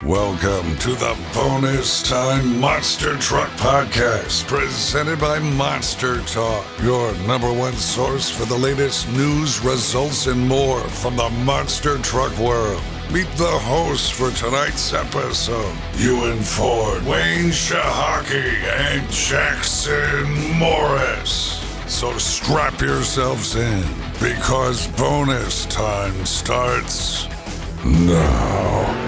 Welcome to the Bonus Time Monster Truck Podcast, presented by MonsterTalk, your number one source for the latest news, results, and more from the monster truck world. Meet the hosts for tonight's episode, Ewan Ford, Wayne Shahaki, and Jackson Morris. So strap yourselves in, because bonus time starts now.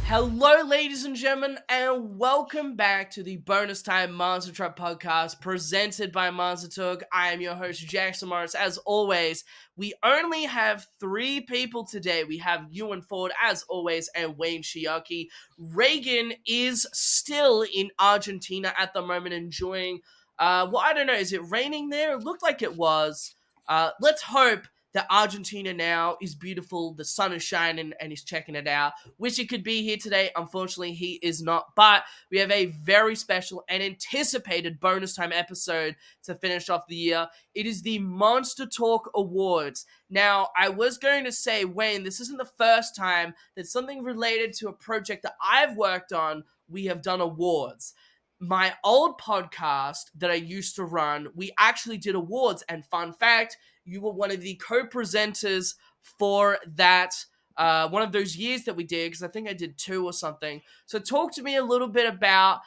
Hello, ladies and gentlemen, and welcome back to the Bonus Time Monster Truck Podcast presented by MonsterTalk. I am your host, Jackson Morris. As always, we only have three people today. We have Ewan Ford, as always, and Wayne Shiaki. Reagan is still in Argentina at the moment, enjoying, I don't know, is it raining there? It looked like it was. Let's hope that Argentina now is beautiful, the sun is shining, and he's checking it out. Wish he could be here today. Unfortunately, he is not. But we have a very special and anticipated bonus time episode to finish off the year. It is the MonsterTalk Awards. Now, I was going to say, Wayne, this isn't the first time that something related to a project that I've worked on, we have done awards. My old podcast that I used to run, we actually did awards. And fun fact, you were one of the co-presenters for that, one of those years that we did, because I think I did 2 or something. So talk to me a little bit about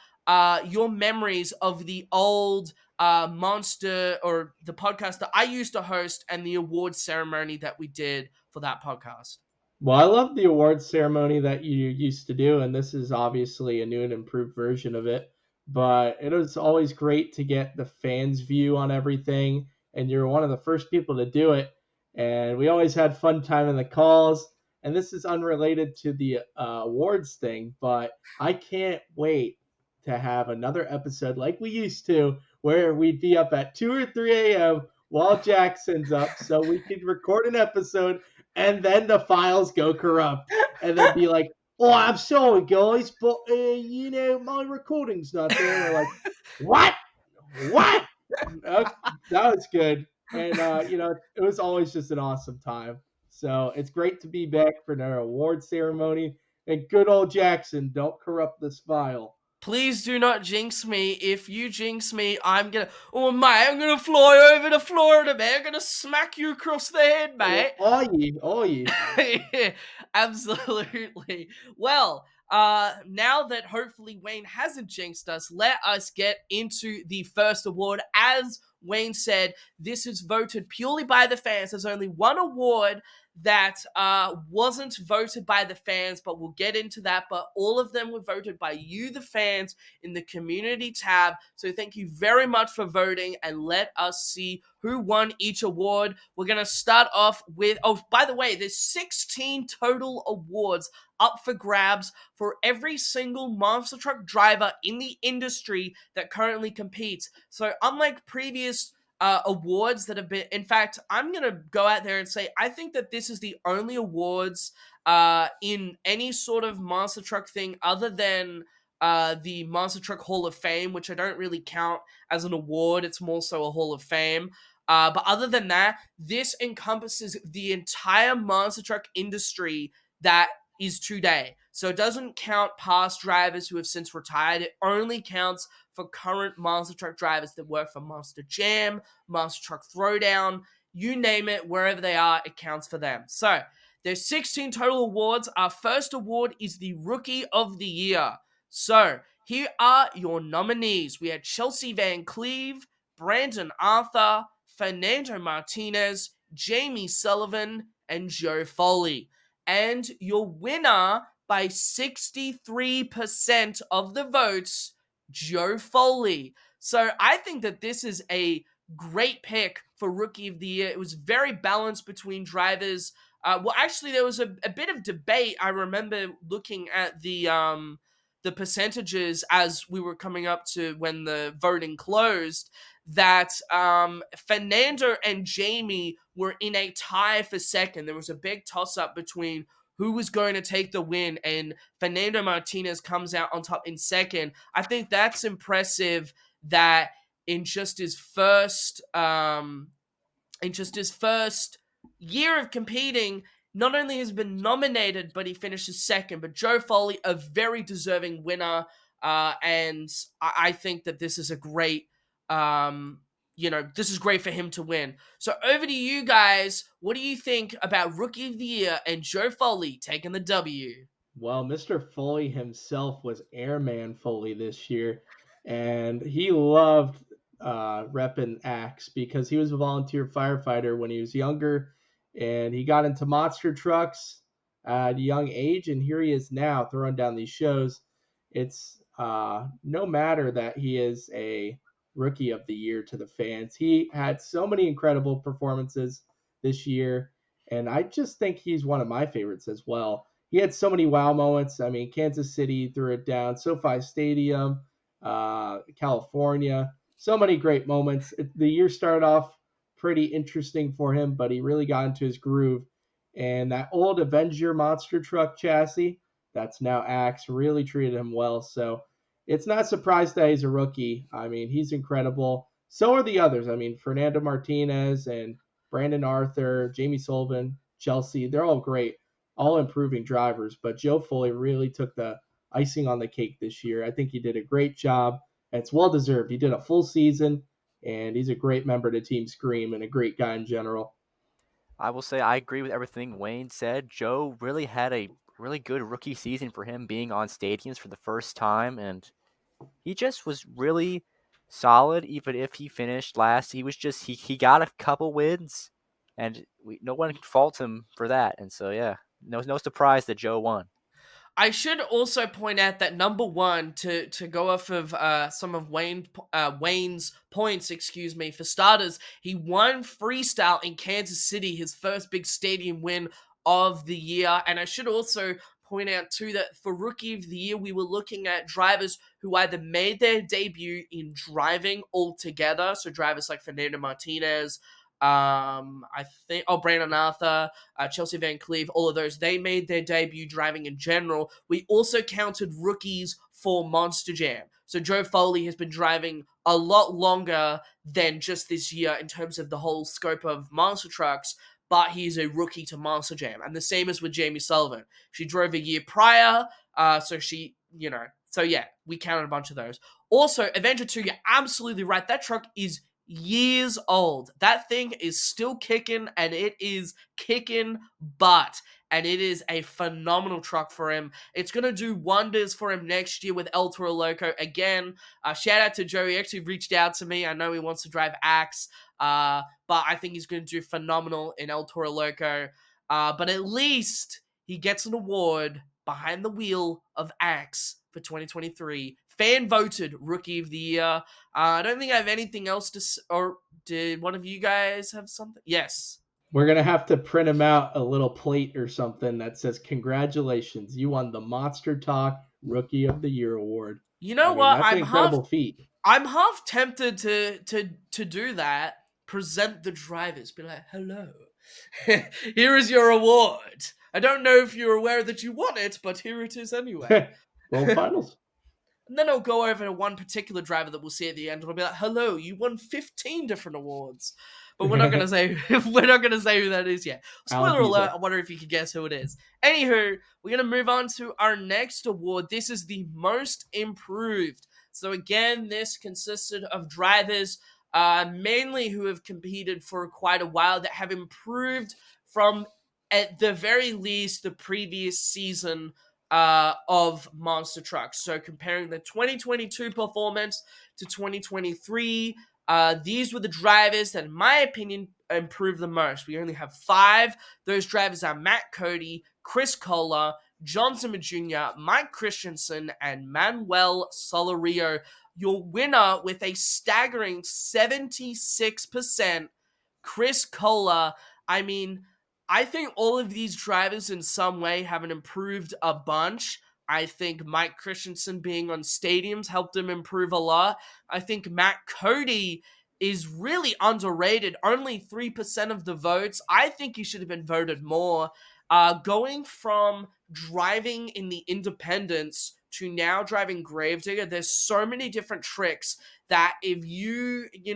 your memories of the old Monster, or the podcast that I used to host, and the awards ceremony that we did for that podcast. Well, I love the awards ceremony that you used to do, and this is obviously a new and improved version of it. But it was always great to get the fans' view on everything, and you're one of the first people to do it. And we always had fun time in the calls. And this is unrelated to the awards thing, but I can't wait to have another episode like we used to, where we'd be up at 2 or 3 a.m. while Jackson's up, so we could record an episode, and then the files go corrupt, and then be like, "Oh, I'm sorry, guys, but my recording's not there." We're like, "What? What?" That was good, and it was always just an awesome time. So it's great to be back for another award ceremony. And good old Jackson, don't corrupt this file. Please do not jinx me. If you jinx me, I'm gonna fly over to Florida, mate. I'm gonna smack you across the head, mate. Are you? Absolutely. Well, now that hopefully Wayne hasn't jinxed us, let us get into the first award. As Wayne said, this is voted purely by the fans. There's only one award that wasn't voted by the fans, but we'll get into that. But all of them were voted by you, the fans, in the community tab. So thank you very much for voting, and let us see who won each award. We're going to start off with, by the way, there's 16 total awards up for grabs for every single monster truck driver in the industry that currently competes. So unlike previous awards that have been, in fact, I'm gonna go out there and say I think that this is the only awards in any sort of monster truck thing other than the Monster Truck Hall of Fame, which I don't really count as an award. It's more so a Hall of Fame. But other than that, this encompasses the entire monster truck industry that is today. So it doesn't count past drivers who have since retired. It only counts for current monster truck drivers that work for Monster Jam, Monster Truck Throwdown, you name it, wherever they are, it counts for them. So there's 16 total awards. Our first award is the Rookie of the Year. So here are your nominees. We had Chelsea Van Cleve, Brandon Arthur, Fernando Martinez, Jamie Sullivan, and Joe Foley. And your winner by 63% of the votes, Joe Foley. So I think that this is a great pick for Rookie of the Year. It was very balanced between drivers. Actually, there was a bit of debate. I remember looking at the percentages as we were coming up to when the voting closed, that Fernando and Jamie were in a tie for second. There was a big toss-up between who was going to take the win, and Fernando Martinez comes out on top in second. I think that's impressive that in just his first year of competing, not only has been nominated, but he finishes second. But Joe Foley, a very deserving winner, and I think that this is a great, this is great for him to win. So over to you guys. What do you think about Rookie of the Year and Joe Foley taking the W? Well, Mr. Foley himself was Airman Foley this year, and he loved repping Axe because he was a volunteer firefighter when he was younger, and he got into monster trucks at a young age, and here he is now throwing down these shows. It's no matter that he is a Rookie of the Year to the fans. He had so many incredible performances this year, and I just think he's one of my favorites as well. He had so many wow moments. I mean, Kansas City threw it down, SoFi Stadium, California, so many great moments. The year started off pretty interesting for him, but he really got into his groove. And that old Avenger monster truck chassis, that's now Axe, really treated him well. So it's not surprised that he's a rookie. I mean, he's incredible. So are the others. I mean, Fernando Martinez and Brandon Arthur, Jamie Sullivan, Chelsea, they're all great, all improving drivers. But Joe Foley really took the icing on the cake this year. I think he did a great job. And it's well deserved. He did a full season, and he's a great member to Team Scream and a great guy in general. I will say I agree with everything Wayne said. Joe really had a really good rookie season for him being on stadiums for the first time, and he just was really solid. Even if he finished last, he got a couple wins, and no one can fault him for that. And so yeah, no surprise that Joe won. I should also point out that number one, to go off of some of Wayne's points, excuse me, for starters, he won Freestyle in Kansas City, his first big stadium win of the year. And I should also point out too that for Rookie of the Year, we were looking at drivers who either made their debut in driving altogether, so drivers like Fernando Martinez, I think, Brandon Arthur, Chelsea Van Cleve, all of those, they made their debut driving in general. We also counted rookies for Monster Jam. So Joe Foley has been driving a lot longer than just this year in terms of the whole scope of monster trucks, but he's a rookie to Monster Jam. And the same as with Jamie Sullivan. She drove a year prior, so yeah, we counted a bunch of those. Also, Avenger 2, you're absolutely right. That truck is years old. That thing is still kicking, and it is kicking butt. And it is a phenomenal truck for him. It's going to do wonders for him next year with El Toro Loco. Again, shout out to Joe. He actually reached out to me. I know he wants to drive Axe, but I think he's going to do phenomenal in El Toro Loco. But at least he gets an award behind the wheel of Axe for 2023. Fan voted Rookie of the Year. I don't think I have anything else to... Or did one of you guys have something? Yes. We're going to have to print him out a little plate or something that says, congratulations, you won the Monster Talk Rookie of the Year award. You know what? That's an incredible feat. I'm half tempted to do that. Present the drivers. Be like, hello. Here is your award. I don't know if you're aware that you won it, but here it is anyway. World Finals. And then I'll go over to one particular driver that we'll see at the end, and I'll be like, hello, you won 15 different awards. But we're not gonna say who that is yet. Spoiler alert, I wonder if you can guess who it is. Anywho, we're gonna move on to our next award. This is the most improved. So again, this consisted of drivers mainly who have competed for quite a while that have improved from, at the very least, the previous season of Monster Trucks. So comparing the 2022 performance to 2023, these were the drivers that, in my opinion, improved the most. We only have 5. Those drivers are Matt Cody, Chris Kohler, John Zimmer Jr., Mike Christensen, and Manuel Solorio. Your winner with a staggering 76%, Chris Kohler. I mean, I think all of these drivers in some way haven't improved a bunch. I think Mike Christensen being on stadiums helped him improve a lot. I think Matt Cody is really underrated. Only 3% of the votes. I think he should have been voted more. Going from driving in the independents to now driving Gravedigger, there's so many different tricks that if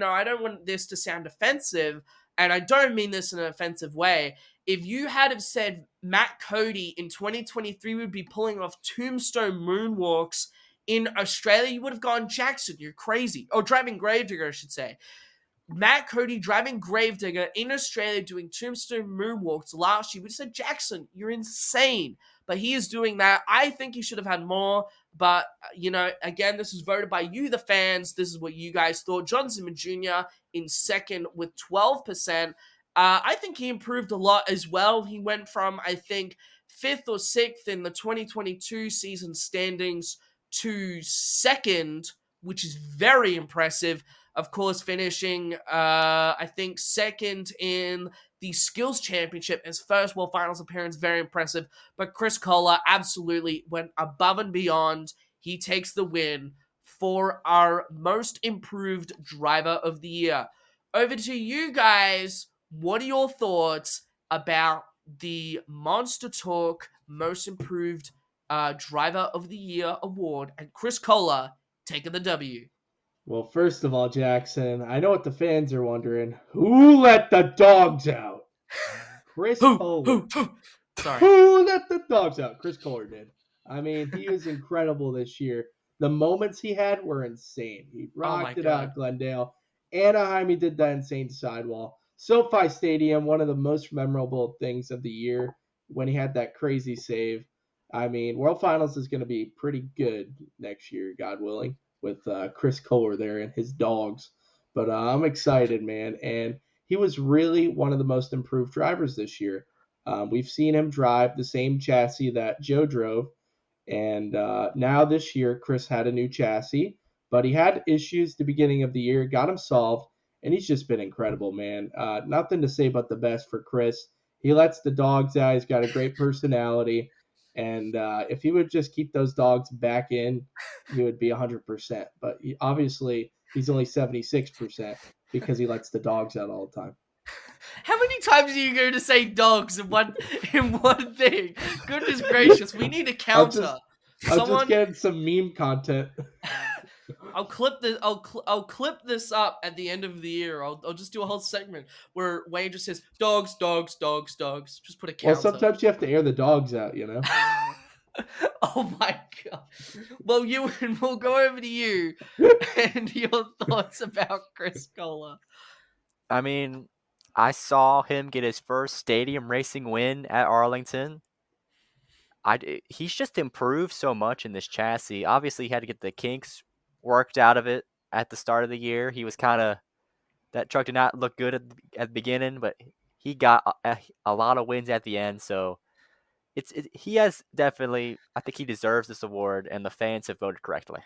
I don't want this to sound offensive, and I don't mean this in an offensive way, if you had have said Matt Cody in 2023 would be pulling off tombstone moonwalks in Australia, you would have gone, Jackson, you're crazy. Oh, driving Gravedigger, I should say. Matt Cody driving Gravedigger in Australia doing tombstone moonwalks last year. We said, Jackson, you're insane. But he is doing that. I think he should have had more. But, again, this is voted by you, the fans. This is what you guys thought. John Zimmer Jr. in second with 12%. I think he improved a lot as well. He went from, I think, 5th or 6th in the 2022 season standings to second, which is very impressive. Of course, finishing, I think, second in the Skills Championship, his first World Finals appearance, very impressive. But Chris Kohler absolutely went above and beyond. He takes the win for our most improved driver of the year. Over to you guys. What are your thoughts about the MonsterTalk Most Improved Driver of the Year award and Chris Kohler taking the W? Well, first of all, Jackson, I know what the fans are wondering. Who let the dogs out? Chris Kohler. Sorry. Who let the dogs out? Chris Kohler did. I mean, he was incredible this year. The moments he had were insane. He rocked it out at Glendale. Anaheim, he did that insane sidewall. SoFi Stadium, one of the most memorable things of the year when he had that crazy save. I mean, World Finals is going to be pretty good next year, God willing, with Chris Kohler there and his dogs. But I'm excited, man. And he was really one of the most improved drivers this year. We've seen him drive the same chassis that Joe drove. And now this year, Chris had a new chassis. But he had issues the beginning of the year, got them solved. And he's just been incredible, man. Nothing to say but the best for Chris. He lets the dogs out. He's got a great personality. And if he would just keep those dogs back in, he would be 100%. But obviously, he's only 76% because he lets the dogs out all the time. How many times are you going to say dogs in one thing? Goodness gracious, we need a counter. I'll just get some meme content. I'll clip this. I'll clip this up at the end of the year. I'll just do a whole segment where Wayne just says dogs, dogs, dogs, dogs. Just put a counter. Well, sometimes you have to air the dogs out, you know. Oh my god. Well, Ewan, we'll go over to you and your thoughts about Chris Kohler. I mean, I saw him get his first stadium racing win at Arlington. He's just improved so much in this chassis. Obviously, he had to get the kinks worked out of it at the start of the year. He was that truck did not look good at the beginning, but he got a lot of wins at the end. So he has definitely, I think he deserves this award, and the fans have voted correctly.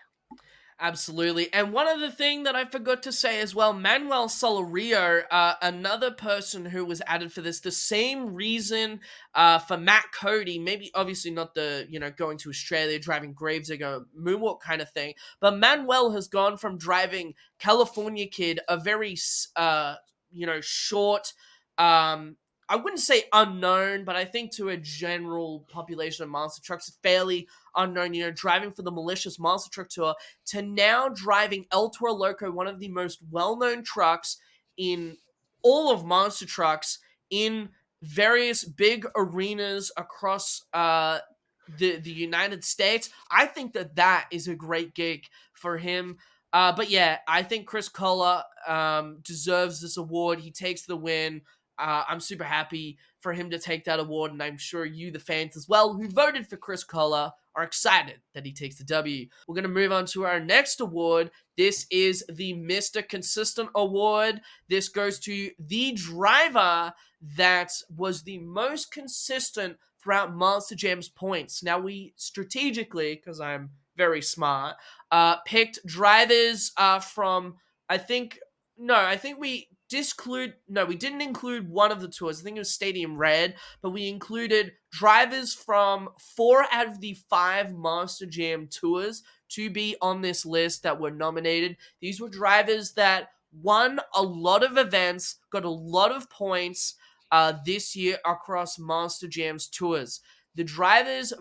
Absolutely. And one other thing that I forgot to say as well, Manuel Solorio, another person who was added for this, the same reason for Matt Cody, maybe obviously not the, going to Australia, driving Gravedigger, moonwalk kind of thing, but Manuel has gone from driving California Kid, a very, short, I wouldn't say unknown, but I think to a general population of monster trucks, fairly unknown, driving for the Malicious Monster Truck Tour, to now driving El Toro Loco, one of the most well-known trucks in all of monster trucks, in various big arenas across the United States. I think that is a great gig for him. But yeah, I think Chris Kohler deserves this award. He takes the win. I'm super happy for him to take that award, and I'm sure you, the fans as well, who voted for Chris Kohler, are excited that he takes the W. We're going to move on to our next award. This is the Mr. Consistent Award. This goes to the driver that was the most consistent throughout Monster Jam's points. Now, we strategically, because I'm very smart, picked drivers from, we didn't include one of the tours. I think it was Stadium Red, but we included drivers from 4 out of the 5 Monster Jam tours to be on this list that were nominated. These were drivers that won a lot of events, got a lot of points this year across Monster Jam's tours. The drivers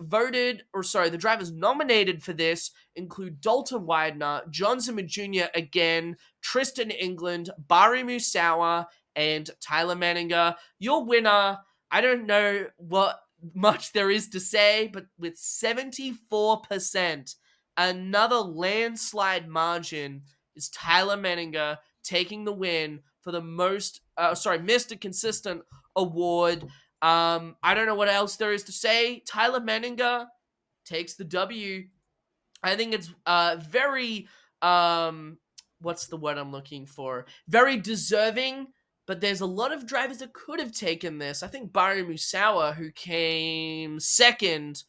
nominated for this include Dalton Widener, John Zimmer Jr. again, Tristan England, Bari Musawa, and Tyler Manninger. Your winner, I don't know what much there is to say, but with 74%, another landslide margin is Tyler Menninger taking the win for the Mr. Consistent award. I don't know what else there is to say. Tyler Menninger takes the W. I think it's very what's the word I'm looking for? Very deserving, but there's a lot of drivers that could have taken this. I think Barry Musawa, who came second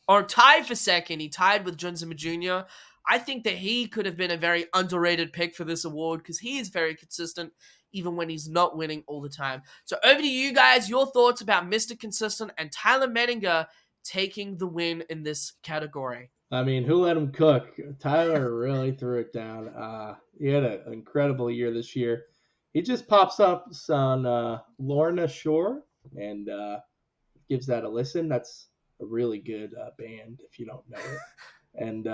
or tied for second, he tied with John Zimmer Jr. I think that he could have been a very underrated pick for this award because he is very consistent even when he's not winning all the time. So over to you guys, your thoughts about Mr. Consistent and Tyler Menninger taking the win in this category. I mean, who let him cook? Tyler really threw it down. He had an incredible year this year. He just pops up on Lorna Shore and gives that a listen. That's a really good band if you don't know it. And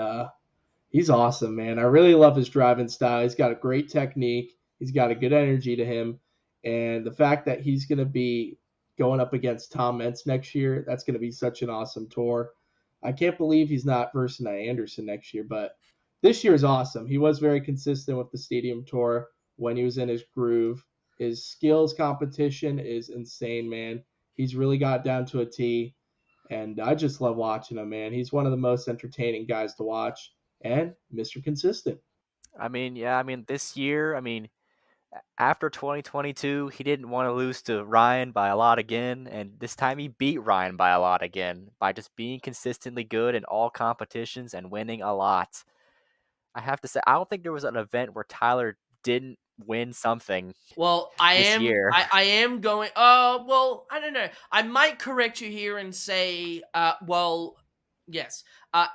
he's awesome, man. I really love his driving style. He's got a great technique. He's got a good energy to him. And the fact that he's going to be going up against Tom Mentz next year, that's going to be such an awesome tour. I can't believe he's not versing Anderson next year, but this year is awesome. He was very consistent with the stadium tour when he was in his groove. His skills competition is insane, man. He's really got down to a T, and I just love watching him, man. He's one of the most entertaining guys to watch, and Mr. Consistent. I mean, yeah, I mean, this year, I mean, after 2022, he didn't want to lose to Ryan by a lot again, and this time he beat Ryan by a lot again by just being consistently good in all competitions and winning a lot. I have to say, I don't think there was an event where Tyler didn't win something Well, this year. I am going. Well, I don't know. I might correct you here and say, yes,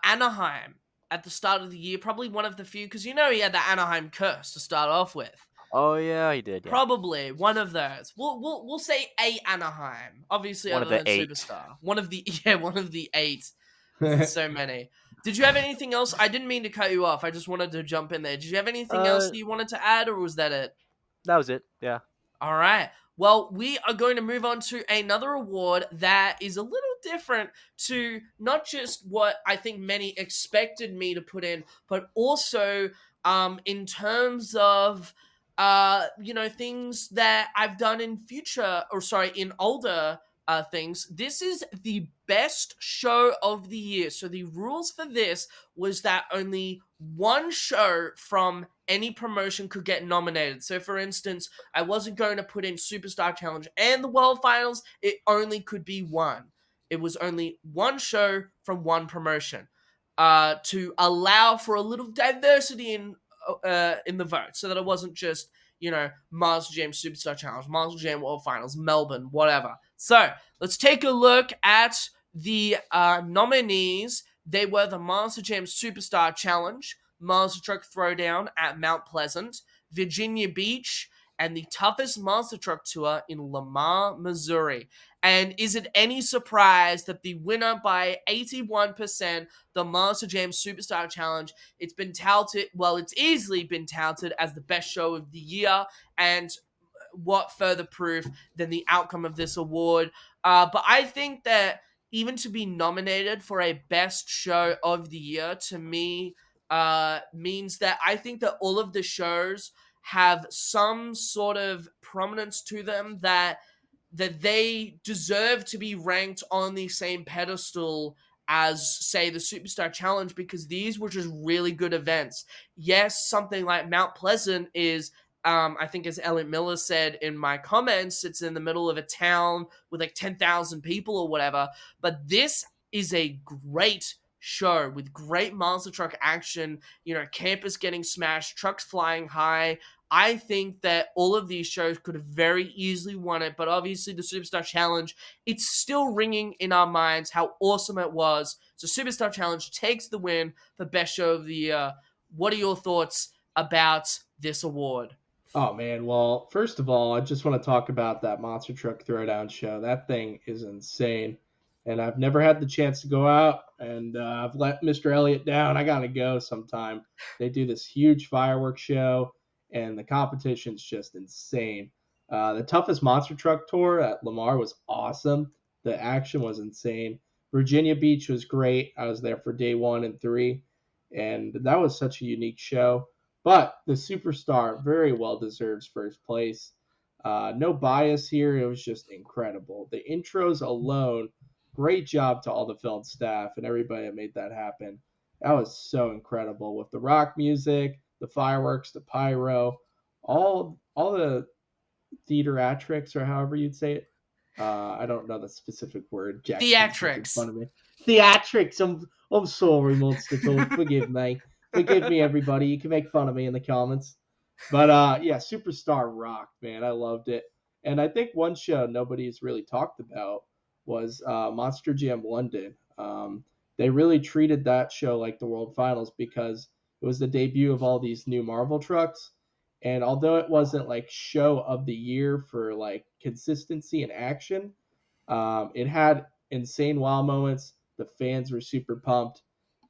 Anaheim at the start of the year, probably one of the few, because he had the Anaheim curse to start off with. Oh yeah, he did. Yeah. Probably one of those. We'll say a Anaheim. Obviously, One other of the than 8. Superstar. One of the 8. There's so many. Did you have anything else? I didn't mean to cut you off. I just wanted to jump in there. Did you have anything else that you wanted to add, or was that it? That was it. Yeah. All right. Well, we are going to move on to another award that is a little different to not just what I think many expected me to put in, but also in terms of things that I've done in older things. This is the best show of the year. So the rules for this was that only one show from any promotion could get nominated. So for instance, I wasn't going to put in Superstar Challenge and the World Finals. It only could be one. It was only one show from one promotion to allow for a little diversity in the vote, so that it wasn't just Master Jam Superstar Challenge, Master Jam World Finals, Melbourne, whatever. So let's take a look at the nominees. They were the Master Jam Superstar Challenge, Master Truck Throwdown at Mount Pleasant, Virginia Beach, and the toughest Master Truck Tour in Lamar, Missouri. And is it any surprise that the winner by 81%, the Master Jam Superstar Challenge, it's easily been touted as the best show of the year, and what further proof than the outcome of this award? But I think that even to be nominated for a best show of the year, to me, means that I think that all of the shows have some sort of prominence to them that they deserve to be ranked on the same pedestal as, say, the Superstar Challenge, because these were just really good events. Yes, something like Mount Pleasant is, I think as Elliot Miller said in my comments, it's in the middle of a town with like 10,000 people or whatever, but this is a great show with great monster truck action, campus getting smashed, trucks flying high. I think that all of these shows could have very easily won it, but obviously the Superstar Challenge, it's still ringing in our minds how awesome it was. So Superstar Challenge takes the win for Best Show of the Year. What are your thoughts about this award? Oh, man. Well, first of all, I just want to talk about that Monster Truck Throwdown show. That thing is insane. And I've never had the chance to go out, and I've let Mr. Elliott down. I got to go sometime. They do this huge fireworks show, and the competition's just insane. The toughest monster truck tour at Lamar was awesome. The action was insane. Virginia Beach was great. I was there for day 1 and 3, and that was such a unique show. But the Superstar very well deserves first place. No bias here. It was just incredible. The intros alone, great job to all the film staff and everybody that made that happen. That was so incredible with the rock music, the fireworks, the pyro, all the theatrics or however you'd say it. I don't know the specific word. Jackson's making Theatrics. fun of me. Theatrics. I'm sorry, Monster Talk. Forgive me. Forgive me, everybody. You can make fun of me in the comments. But yeah, Superstar rocked, man. I loved it. And I think one show nobody's really talked about was Monster Jam London. They really treated that show like the World Finals because it was the debut of all these new Marvel trucks. And although it wasn't like show of the year for like consistency and action, it had insane wow moments. The fans were super pumped,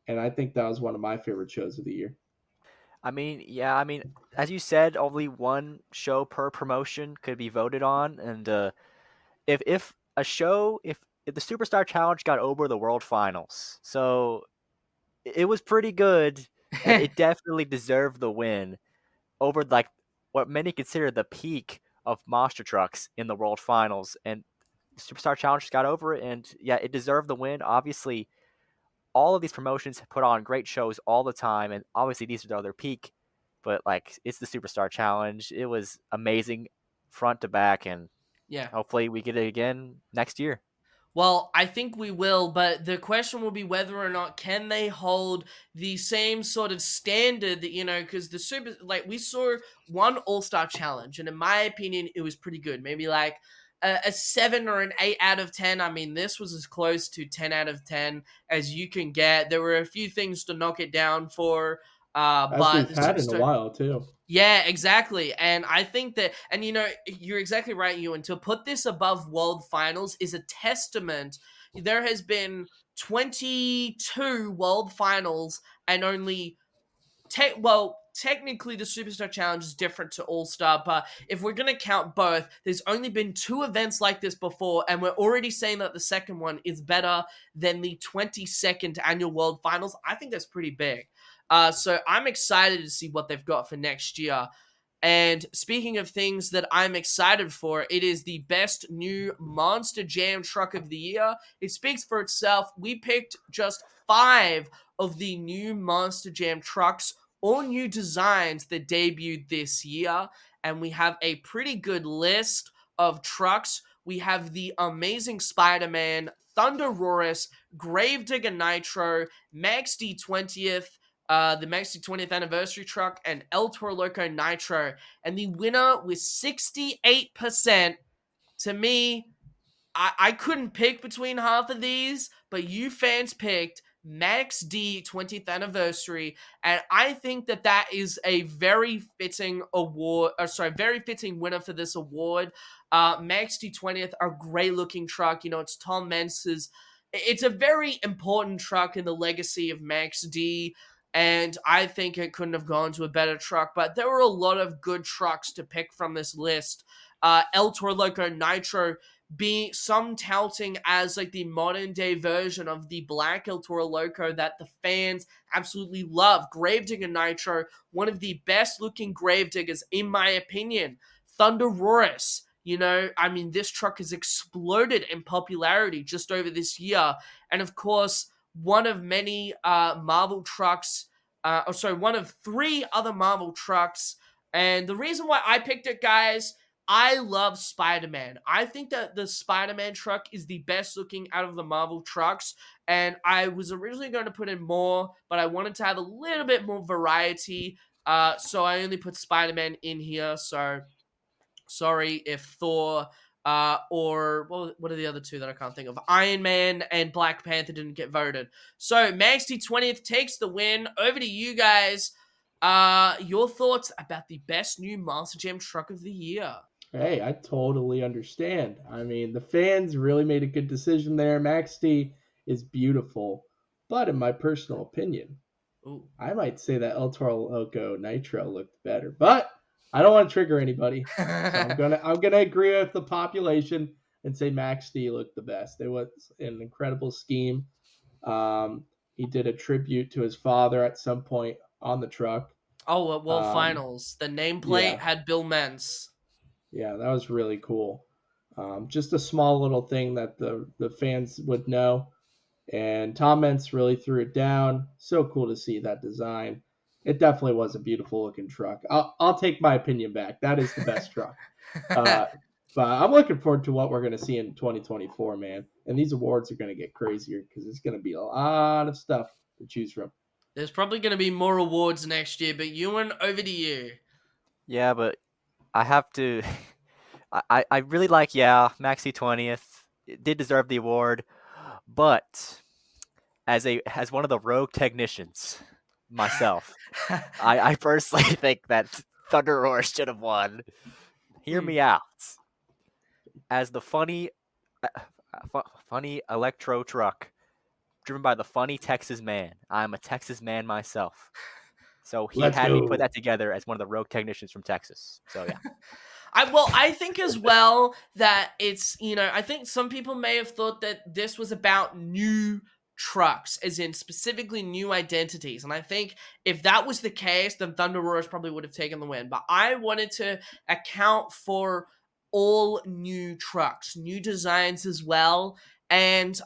and I think that was one of my favorite shows of the year. I mean, yeah, I mean, as you said, only one show per promotion could be voted on, and if a show, if the Superstar Challenge got over the World Finals, so it was pretty good, and it definitely deserved the win over like what many consider the peak of monster trucks in the World Finals, and Superstar Challenge got over it, and yeah, it deserved the win. Obviously, all of these promotions put on great shows all the time, and obviously these are their peak. But like, it's the Superstar Challenge. It was amazing, front to back, and Yeah. hopefully we get it again next year. Well, I think we will, but the question will be whether or not can they hold the same sort of standard that, because the super, like we saw one All-Star Challenge, and in my opinion, it was pretty good. Maybe like a 7 or an 8 out of 10. I mean, this was as close to 10 out of 10 as you can get. There were a few things to knock it down for, As but we've the had in a Superstar. while too. Yeah, exactly. And I think that, and you're exactly right, Ewan. To put this above World Finals is a testament. There has been 22 World Finals and only technically the Superstar Challenge is different to All Star, but if we're gonna count both, there's only been 2 events like this before, and we're already saying that the second one is better than the 22nd annual World Finals. I think that's pretty big. So I'm excited to see what they've got for next year. And speaking of things that I'm excited for, it is the best new Monster Jam truck of the year. It speaks for itself. We picked just 5 of the new Monster Jam trucks, all new designs that debuted this year. And we have a pretty good list of trucks. We have the amazing Spider-Man, Thunder Roarus, Gravedigger Nitro, Max D20th, the Max D20th anniversary truck, and El Toro Loco Nitro. And the winner with 68%, to me, I couldn't pick between half of these, but you fans picked Max D 20th anniversary, and I think that that is a very fitting award, or sorry, very fitting winner for this award. Max D 20th, a great looking truck. It's Tom Mentz's. It's a very important truck in the legacy of Max D, and I think it couldn't have gone to a better truck. But there were a lot of good trucks to pick from this list. El Toro Loco Nitro being some touting as like the modern day version of the black El Toro Loco that the fans absolutely love. Gravedigger Nitro, one of the best looking Gravediggers in my opinion. Thunder Roarus, I mean, this truck has exploded in popularity just over this year. And of course, one of many Marvel trucks, one of 3 other Marvel trucks. And the reason why I picked it, guys, I love Spider-Man. I think that the Spider-Man truck is the best looking out of the Marvel trucks. And I was originally going to put in more, but I wanted to have a little bit more variety. So I only put Spider-Man in here. So sorry if Thor or what are the other 2 that I can't think of? Iron Man and Black Panther didn't get voted. So Max D20th takes the win. Over to you guys. Your thoughts about the best new Monster Jam truck of the year? Hey, I totally understand. I mean, the fans really made a good decision there. Max D is beautiful, but in my personal opinion, Ooh. I might say that El Toro Loco Nitro looked better. But I don't want to trigger anybody, so I'm gonna agree with the population and say Max D looked the best. It was an incredible scheme. He did a tribute to his father at some point on the truck. Oh, at World Um, Finals, the nameplate yeah, had Bill Mentz. yeah, that was really cool. Just a small little thing that the fans would know. And Tom Mentz really threw it down. So cool to see that design. It definitely was a beautiful looking truck. I'll take my opinion back. That is the best truck. Uh, but I'm looking forward to what we're going to see in 2024, man. And these awards are going to get crazier because it's going to be a lot of stuff to choose from. There's probably going to be more awards next year, but Ewan, over to you. Yeah, but I have to. I really like Maxi 20th. It did deserve the award, but as one of the rogue technicians myself, I personally think that Thunder Roar should have won. Hear me out. As the funny electro truck driven by the funny Texas man, I'm a Texas man myself. So he Let's had me put go. that together as one of the rogue technicians from Texas. So yeah. I think as well that it's, I think some people may have thought that this was about new trucks, as in specifically new identities. And I think if that was the case, then Thunder Roars probably would have taken the win. But I wanted to account for all new trucks, new designs as well. And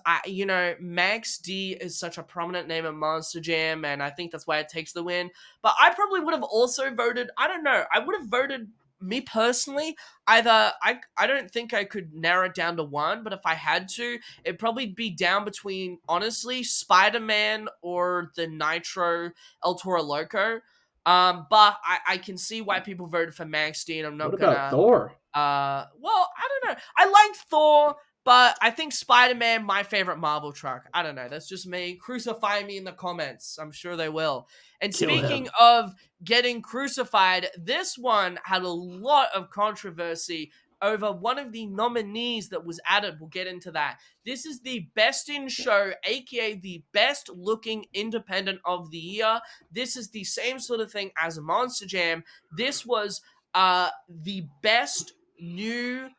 Max D is such a prominent name at Monster Jam, and I think that's why it takes the win. But I probably would have also voted, I don't know, I would have voted, me personally, either I don't think I could narrow it down to one, but if I had to, it'd probably be down between, honestly, Spider-Man or the Nitro El Toro Loco. But I can see why people voted for Max D, and I'm What not about gonna Thor? well, I don't know. I liked Thor, but I think Spider-Man, my favorite Marvel truck. I don't know. That's just me. Crucify me in the comments. I'm sure they will. And Kill speaking him. of getting crucified, this one had a lot of controversy over one of the nominees that was added. We'll get into that. This is the Best in Show, aka the Best Looking Independent of the Year. This is the same sort of thing as Monster Jam. This was the best new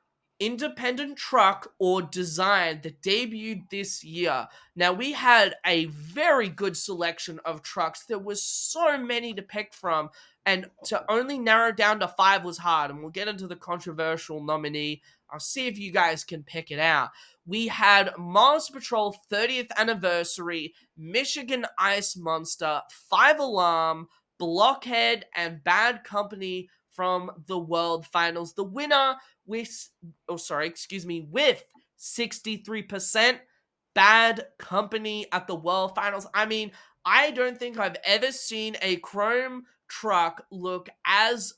independent truck or design that debuted this year. Now, we had a very good selection of trucks. There was so many to pick from, and to only narrow down to 5 was hard, and we'll get into the controversial nominee. I'll see if you guys can pick it out. We had Monster Patrol 30th Anniversary, Michigan Ice Monster, 5 Alarm, Blockhead, and Bad Company from the World Finals. The winner with 63%, Bad Company at the World Finals. I mean, I don't think I've ever seen a chrome truck look as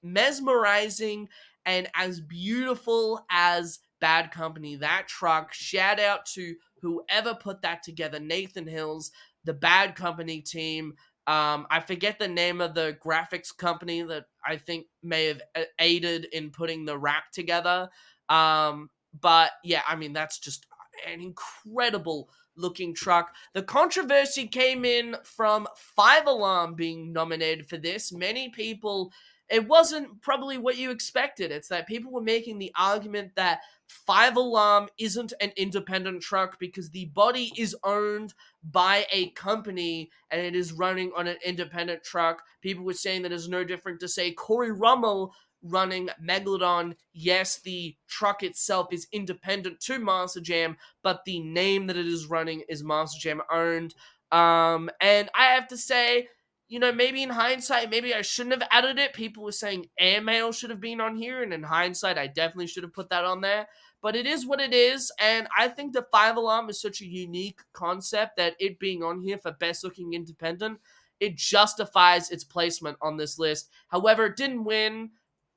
mesmerizing and as beautiful as Bad Company. That truck, shout out to whoever put that together, Nathan Hills, the Bad Company team. I forget the name of the graphics company that I think may have aided in putting the wrap together. But yeah, I mean, that's just an incredible looking truck. The controversy came in from 5 Alarm being nominated for this. Many people, it wasn't probably what you expected. It's that people were making the argument that 5 Alarm isn't an independent truck because the body is owned by a company and it is running on an independent truck. People were saying that it's no different to say Corey Rummel running Megalodon. Yes, the truck itself is independent to Monster Jam, but the name that it is running is Monster Jam owned. And I have to say, maybe in hindsight, maybe I shouldn't have added it. People were saying Airmail should have been on here, and in hindsight, I definitely should have put that on there. But it is what it is, and I think the 5 Alarm is such a unique concept that it being on here for best looking independent, it justifies its placement on this list. However, it didn't win,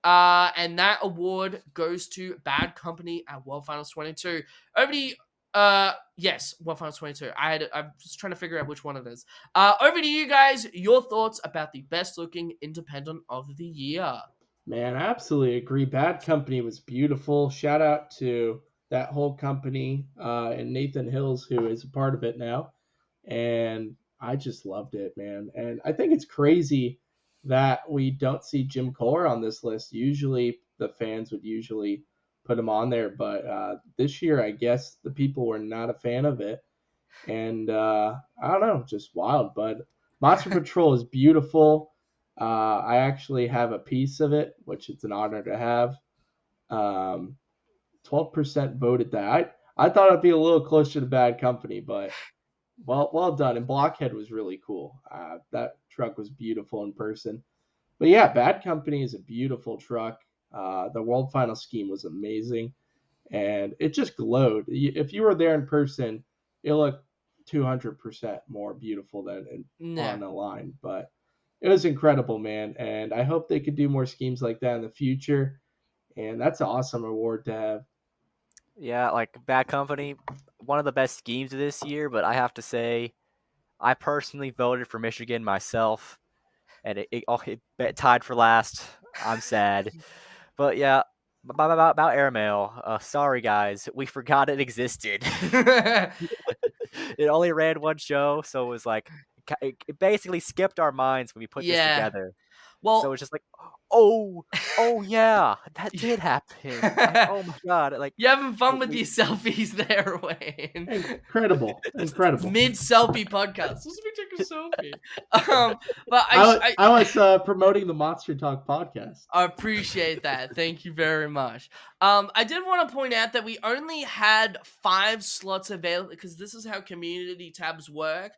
and that award goes to Bad Company at World Finals 22. Over to you. Yes, World Finals 22. I'm just trying to figure out which one it is. Over to you guys. Your thoughts about the best looking independent of the year. Man, I absolutely agree. Bad Company was beautiful. Shout out to that whole company and Nathan Hills, who is a part of it now. And I just loved it, man. And I think it's crazy that we don't see Jim Kohler on this list. Usually the fans would usually put him on there, but this year I guess the people were not a fan of it. And I don't know, just wild. But Monster Patrol is beautiful. I actually have a piece of it, which it's an honor to have. 12% voted that. I thought it'd be a little closer to Bad Company, but well done. And Blockhead was really cool. That truck was beautiful in person. But yeah, Bad Company is a beautiful truck. The World Final Scheme was amazing, and it just glowed. If you were there in person, it looked 200% more beautiful than on the line. But it was incredible, man. And I hope they could do more schemes like that in the future. And that's an awesome award to have. Yeah, like Bad Company, one of the best schemes of this year, but I have to say, I personally voted for Michigan myself, and it tied for last. I'm sad. But yeah, about airmail. Sorry guys, we forgot it existed. It only ran one show, so it was like it basically skipped our minds when we put this Yeah. together. So Well, it's just like, oh yeah, that did happen. Oh my god, like you having fun with we these selfies there, Wayne? Incredible. Mid selfie podcast. Let's me take a selfie. But I was promoting the Monster Talk podcast. I appreciate that. Thank you very much. I did want to point out that we only had 5 slots available because this is how community tabs work.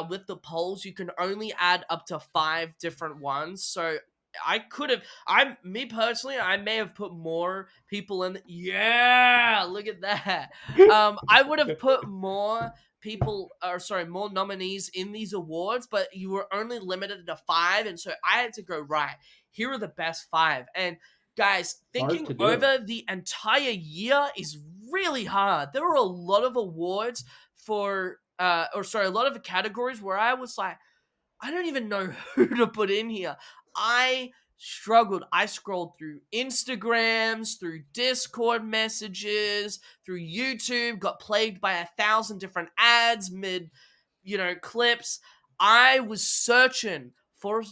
With the polls, you can only add up to 5 different ones. So I could have, me personally, I may have put more people in. Yeah, look at that. I would have put more more nominees in these awards, but you were only limited to 5, and so I had to go right. Here are the best 5. And guys, thinking over the entire year is really hard. There were a lot of awards for, a lot of categories where I was like, I don't even know who to put in here. I struggled. I scrolled through Instagrams, through Discord messages, through YouTube, got plagued by 1,000 different ads mid, clips. I was searching for,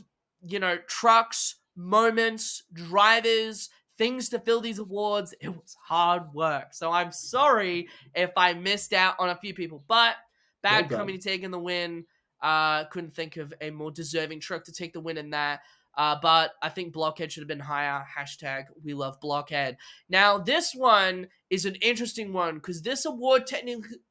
trucks, moments, drivers, things to fill these awards. It was hard work. So I'm sorry if I missed out on a few people, but Bad Company taking the win. Couldn't think of a more deserving truck to take the win in that. But I think Blockhead should have been higher. Hashtag we love Blockhead. Now, this one is an interesting one because this award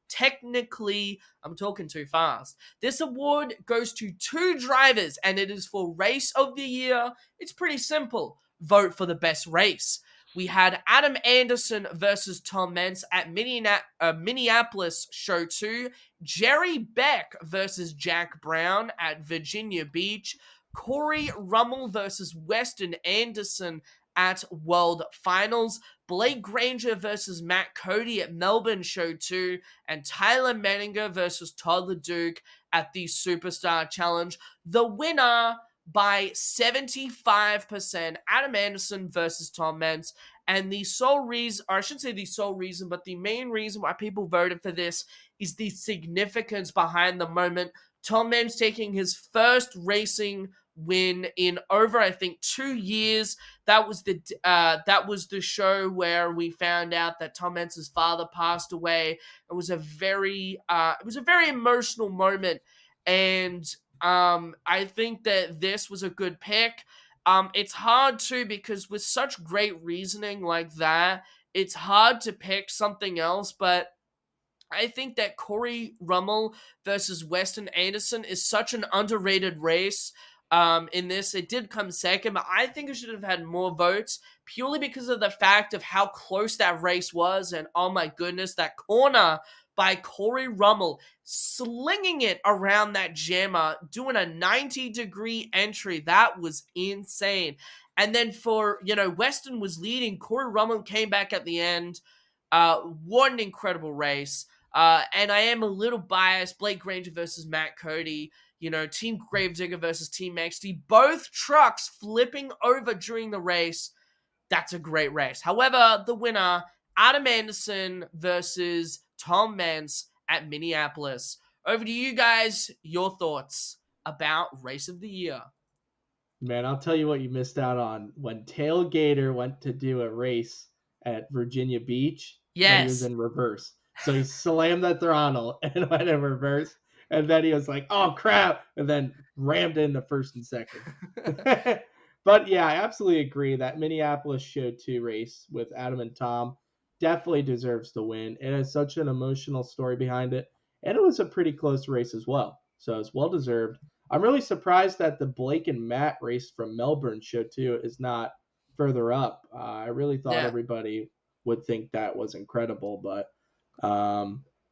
technically, I'm talking too fast. This award goes to 2 drivers and it is for race of the year. It's pretty simple. Vote for the best race. We had Adam Anderson versus Tom Meents at Minneapolis Show 2. Jerry Beck versus Jack Brown at Virginia Beach. Corey Rummel versus Weston Anderson at World Finals. Blake Granger versus Matt Cody at Melbourne Show 2. And Tyler Menninger versus Todd LeDuc at the Superstar Challenge. The winner by 75%, Adam Anderson versus Tom Meents. And the sole reason, or I shouldn't say the sole reason, but the main reason why people voted for this is the significance behind the moment. Tom Meents taking his first racing win in over, I think, 2 years. That was the show where we found out that Tom Meents' father passed away. It was a very emotional moment, and I think that this was a good pick. It's hard too because with such great reasoning like that, it's hard to pick something else, but I think that Corey Rummel versus Weston Anderson is such an underrated race. In this, it did come second, but I think it should have had more votes purely because of the fact of how close that race was. And oh my goodness, that corner by Corey Rummel slinging it around that jammer, doing a 90-degree entry. That was insane. And then for, Weston was leading. Corey Rummel came back at the end. What an incredible race. And I am a little biased. Blake Granger versus Matt Cody. Team Gravedigger versus Team XD. Both trucks flipping over during the race. That's a great race. However, the winner, Adam Anderson versus Tom Meents at Minneapolis. Over to you guys. Your thoughts about Race of the Year. Man, I'll tell you what you missed out on. When Tailgater went to do a race at Virginia Beach, but he was Yes. in reverse. So he slammed the throttle and went in reverse. And then he was like, oh, crap. And then rammed into first and second. But yeah, I absolutely agree that Minneapolis Show 2 race with Adam and Tom definitely deserves to win. It has such an emotional story behind it. And it was a pretty close race as well. So it's well deserved. I'm really surprised that the Blake and Matt race from Melbourne Show 2 is not further up. I really thought Yeah. everybody would think that was incredible, but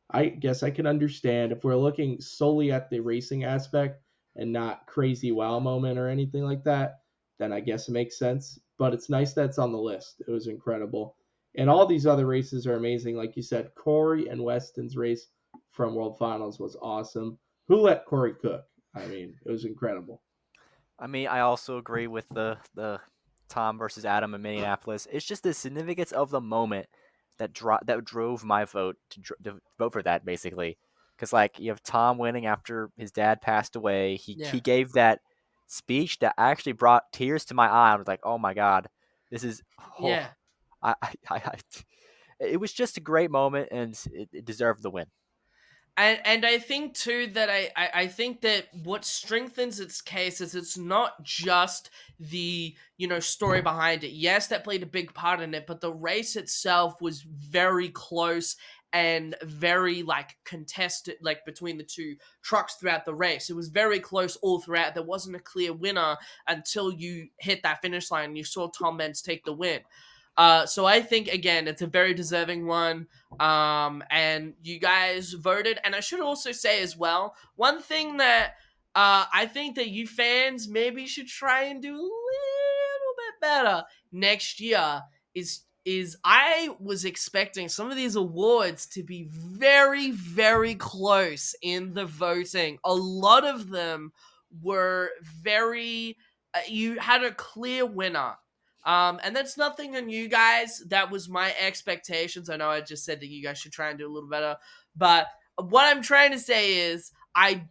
I guess I can understand if we're looking solely at the racing aspect and not crazy wow moment or anything like that, then I guess it makes sense. But it's nice that it's on the list. It was incredible. And all these other races are amazing. Like you said, Corey and Weston's race from World Finals was awesome. Who let Corey cook? I mean, it was incredible. I mean, I also agree with the Tom versus Adam in Minneapolis. It's just the significance of the moment that drove my vote to vote for that, basically. Because like you have Tom winning after his dad passed away. He gave that speech that actually brought tears to my eye. I was like, oh my god, this is Yeah. I it was just a great moment, and it deserved the win. And I think too that I think that what strengthens its case is it's not just the story behind it. Yes, that played a big part in it, but the race itself was very close and very like contested, like between the two trucks throughout the race. It was very close all throughout. There wasn't a clear winner until you hit that finish line and you saw Tom Benz take the win. So I think again it's a very deserving one. And you guys voted, and I should also say as well, one thing that I think that you fans maybe should try and do a little bit better next year is I was expecting some of these awards to be very, very close in the voting. A lot of them were very, you had a clear winner. And that's nothing on you guys. That was my expectations. I know I just said that you guys should try and do a little better, but what I'm trying to say is I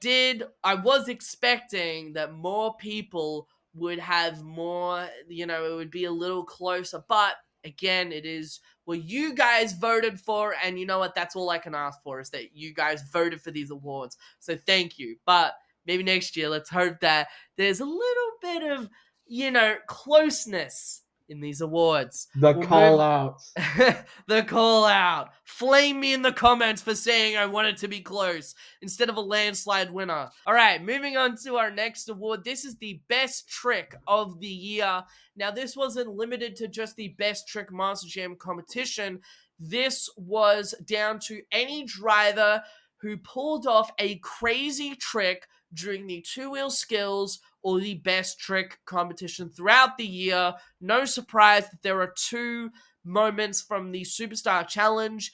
was expecting that more people would have more, it would be a little closer, but again, it is what you guys voted for, and you know what? That's all I can ask for is that you guys voted for these awards. So thank you. But maybe next year, let's hope that there's a little bit of, closeness in these awards. The We'll call move outs. the call out. Flame me in the comments for saying I want it to be close instead of a landslide winner. All right, moving on to our next award. This is the best trick of the year. Now, this wasn't limited to just the best trick Monster Jam competition. This was down to any driver who pulled off a crazy trick during the two-wheel skills or the best trick competition throughout the year. No surprise that there are two moments from the Superstar Challenge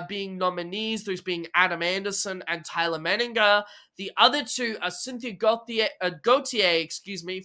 being nominees, those being Adam Anderson and Tyler Menninger. The other two are Cynthia Gauthier,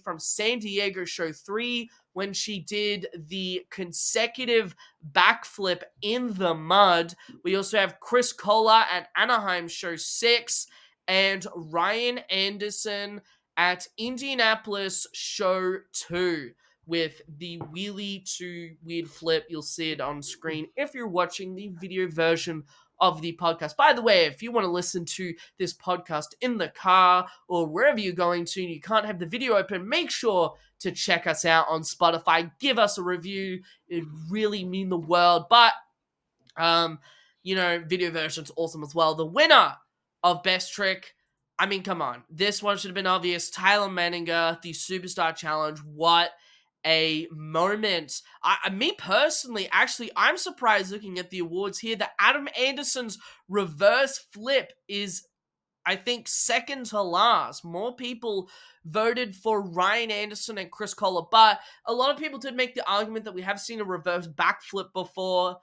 from San Diego Show 3, when she did the consecutive backflip in the mud. We also have Chris Kohler at Anaheim Show 6, and Ryan Anderson at Indianapolis Show 2 with the wheelie to weird flip. You'll see it on screen if you're watching the video version of the podcast. By the way, if you want to listen to this podcast in the car or wherever you're going to and you can't have the video open, make sure to check us out on Spotify. Give us a review. It really mean the world. But, video version's awesome as well. The winner of Best Trick, I mean, come on. This one should have been obvious. Tyler Menninger, the Superstar Challenge. What a moment. Me personally, actually, I'm surprised looking at the awards here that Adam Anderson's reverse flip is, I think, second to last. More people voted for Ryan Anderson and Chris Kohler, but a lot of people did make the argument that we have seen a reverse backflip before,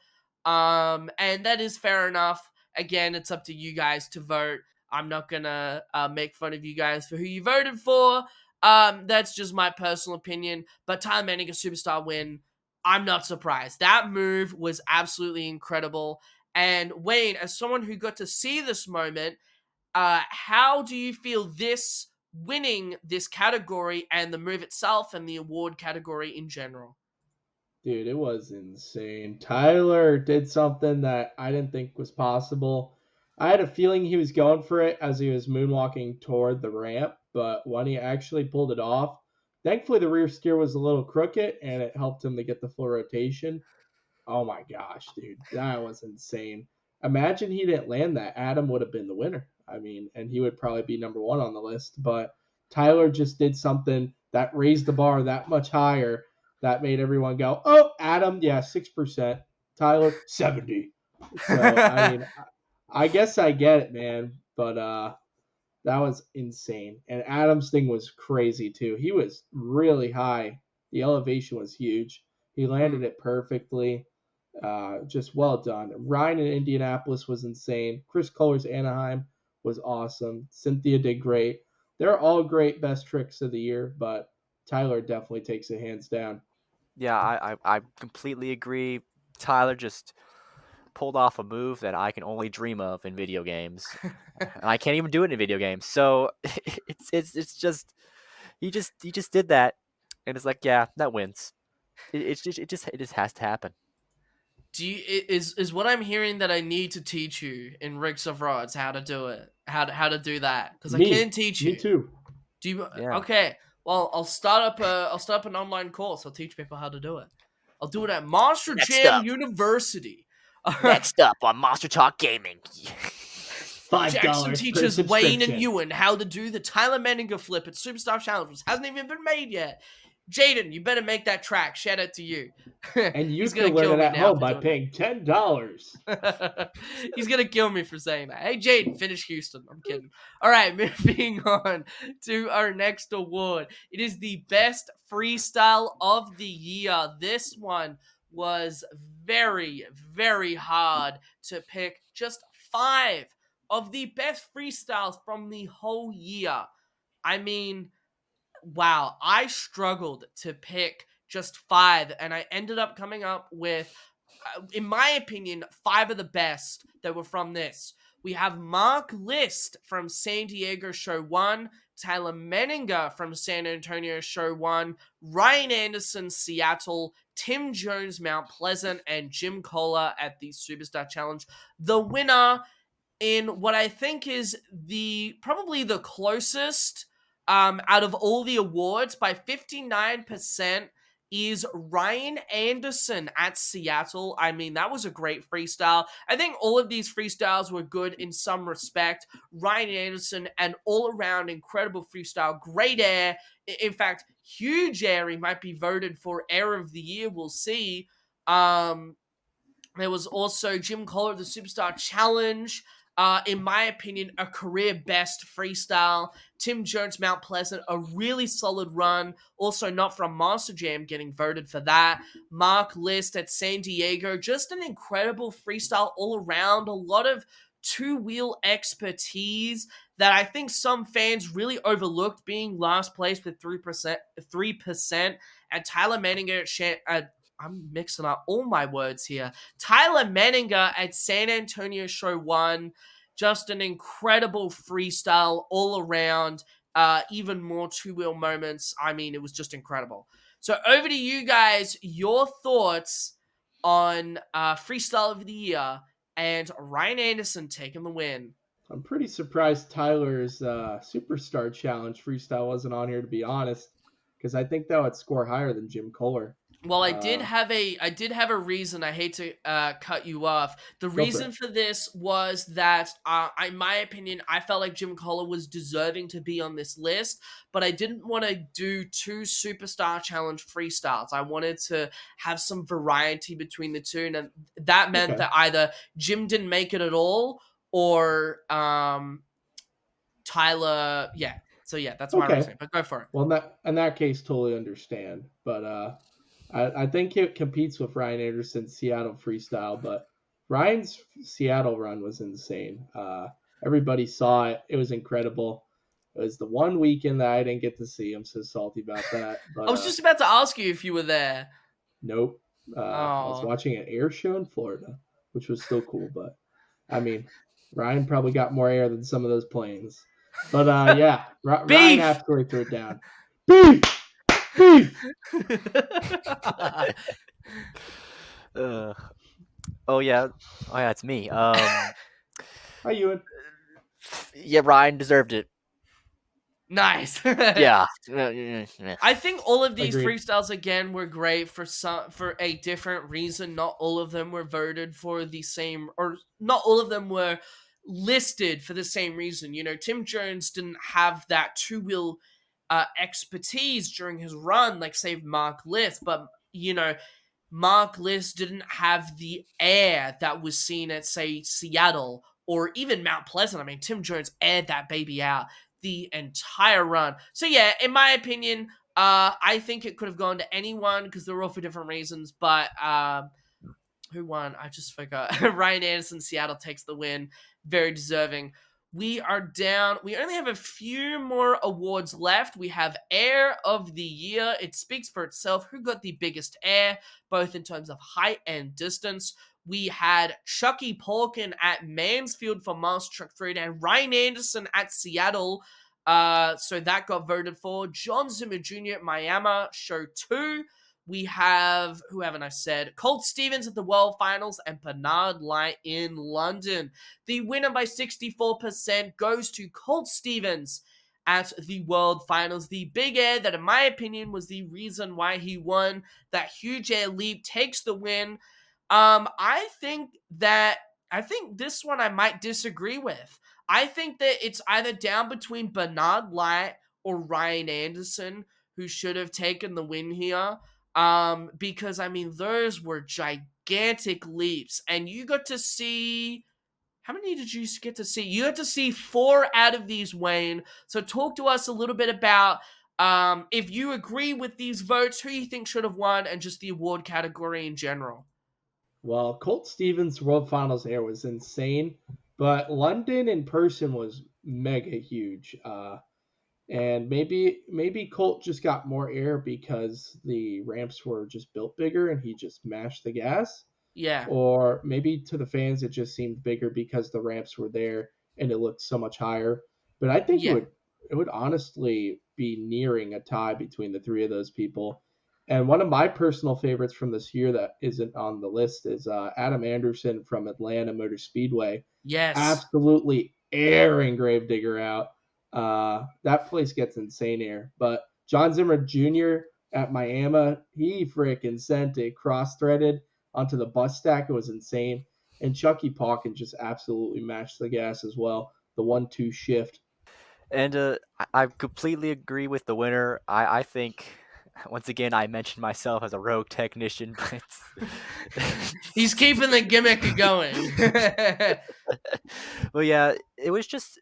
and that is fair enough. Again, it's up to you guys to vote. I'm not gonna make fun of you guys for who you voted for. That's just my personal opinion. But Tyler Menninger Superstar win, I'm not surprised. That move was absolutely incredible. And Wayne, as someone who got to see this moment, how do you feel this winning this category and the move itself and the award category in general. Dude, it was insane. Tyler did something that I didn't think was possible. I had a feeling he was going for it as he was moonwalking toward the ramp, but when he actually pulled it off, thankfully the rear steer was a little crooked and it helped him to get the full rotation. Oh my gosh, dude, that was insane. Imagine he didn't land that. Adam would have been the winner. I mean, and he would probably be number one on the list. But Tyler just did something that raised the bar that much higher that made everyone go, oh, Adam, yeah, 6%. Tyler, 70. So, I mean, I guess I get it, man. But that was insane. And Adam's thing was crazy, too. He was really high. The elevation was huge. He landed it perfectly. Just well done. Ryan in Indianapolis was insane. Chris Kohler's Anaheim was awesome. Cynthia did great. They're all great best tricks of the year, but Tyler definitely takes it hands down. Yeah, I completely agree. Tyler just pulled off a move that I can only dream of in video games, and I can't even do it in video games. So it's just he just did that, and it's like, yeah, that wins. It just has to happen. Is what I'm hearing that I need to teach you in Rigs of Rods how to do it, how to do that, because I can teach you. Me too. Do you? Yeah. Okay. Well, I'll start up an online course. I'll teach people how to do it. I'll do it at Monster Next Jam up. University. Next up on MonsterTalk Gaming. $5 Jackson per teaches Wayne and subscription. Ewan how to do the Tyler Menninger flip at Superstar Challenge, which hasn't even been made yet. Jaden, you better make that track. Shout out to you. And you He's can gonna learn kill it me at now home for by doing paying $10. that. He's gonna kill me for saying that. Hey, Jaden, finish Houston. I'm kidding. All right, moving on to our next award. It is the best freestyle of the year. This one was very, very hard to pick. Just 5 of the best freestyles from the whole year. I mean, wow, I struggled to pick just 5, and I ended up coming up with, in my opinion, 5 of the best that were from this. We have Mark List from San Diego Show 1, Tyler Menninger from San Antonio Show 1, Ryan Anderson, Seattle, Tim Jones, Mount Pleasant, and Jim Kohler at the Superstar Challenge. The winner in what I think is probably the closest out of all the awards by 59% is Ryan Anderson at Seattle. I mean, that was a great freestyle. I think all of these freestyles were good in some respect. Ryan Anderson, an all-around incredible freestyle, great air. In fact, huge air. He might be voted for Air of the Year. We'll see. There was also Jim Kohler, the Superstar Challenge. In my opinion, a career best freestyle. Tim Jones, Mount Pleasant, a really solid run. Also not from Monster Jam, getting voted for that. Mark List at San Diego, just an incredible freestyle all around. A lot of two-wheel expertise that I think some fans really overlooked, being last place with 3%. And Tyler Menninger I'm mixing up all my words here. Tyler Menninger at San Antonio Show 1. Just an incredible freestyle all around. Even more two-wheel moments. I mean, it was just incredible. So over to you guys. Your thoughts on Freestyle of the Year and Ryan Anderson taking the win. I'm pretty surprised Tyler's Superstar Challenge freestyle wasn't on here, to be honest, because I think that would score higher than Jim Kohler. Well, I did have a reason. I hate to cut you off. The reason for this was that, in my opinion, I felt like Jim Kohler was deserving to be on this list, but I didn't want to do 2 Superstar Challenge freestyles. I wanted to have some variety between the two, and that meant that either Jim didn't make it at all, or Tyler, yeah. So yeah, that's my reason. But go for it. Well, in that case, totally understand. But I think it competes with Ryan Anderson's Seattle freestyle, but Ryan's Seattle run was insane. Everybody saw it. It was incredible. It was the one weekend that I didn't get to see. I'm so salty about that. But, I was just about to ask you if you were there. Nope. I was watching an air show in Florida, which was still cool. But, I mean, Ryan probably got more air than some of those planes. But yeah, Ryan Beef! absolutely threw it down. Beef! Beef! uh, oh yeah, it's me. Hi, Ewan. Yeah, Ryan deserved it. Nice. Yeah. I think all of these Agreed. freestyles again were great for a different reason. Not all of them were voted for the same, or not all of them were listed for the same reason. You know, Tim Jones didn't have that two-wheel expertise during his run, like say Mark List, but you know, Mark List didn't have the air that was seen at say Seattle or even Mount Pleasant. I mean, Tim Jones aired that baby out the entire run. So yeah, in my opinion, I think it could have gone to anyone because they're all for different reasons. But who won? I just forgot. Ryan Anderson, Seattle takes the win. Very deserving. We are down. We only have a few more awards left. We have Air of the Year. It speaks for itself. Who got the biggest air, both in terms of height and distance? We had Chucky Porkin at Mansfield for Master Truck 3 and Ryan Anderson at Seattle. So that got voted for. John Zimmer Jr. at Miami, Show 2. We have, who haven't I said? Colt Stevens at the World Finals and Bernard Light in London. The winner by 64% goes to Colt Stevens at the World Finals. The big air that, in my opinion, was the reason why he won. That huge air leap takes the win. I think this one I might disagree with. I think that it's either down between Bernard Light or Ryan Anderson, who should have taken the win here. Because I mean, those were gigantic leaps, and you got to see. How many did you get to see? You got to see 4 out of these, Wayne. So talk to us a little bit about if you agree with these votes, who you think should have won, and just the award category in general. Well, Colt Stevens' World Finals air was insane, but London in person was mega huge. And maybe Colt just got more air because the ramps were just built bigger and he just mashed the gas. Yeah, Or maybe to the fans it just seemed bigger because the ramps were there and it looked so much higher. But I think yeah, it would honestly be nearing a tie between the three of those people. And one of my personal favorites from this year that isn't on the list is Adam Anderson from Atlanta Motor Speedway, yes. absolutely airing Gravedigger out. That place gets insane air. But John Zimmer Jr. at Miami, he freaking sent it cross-threaded onto the bus stack. It was insane. And Chucky Pauken just absolutely matched the gas as well. The 1-2 shift. And I completely agree with the winner. I think, once again, I mentioned myself as a rogue technician, but He's keeping the gimmick going. well, yeah, it was just,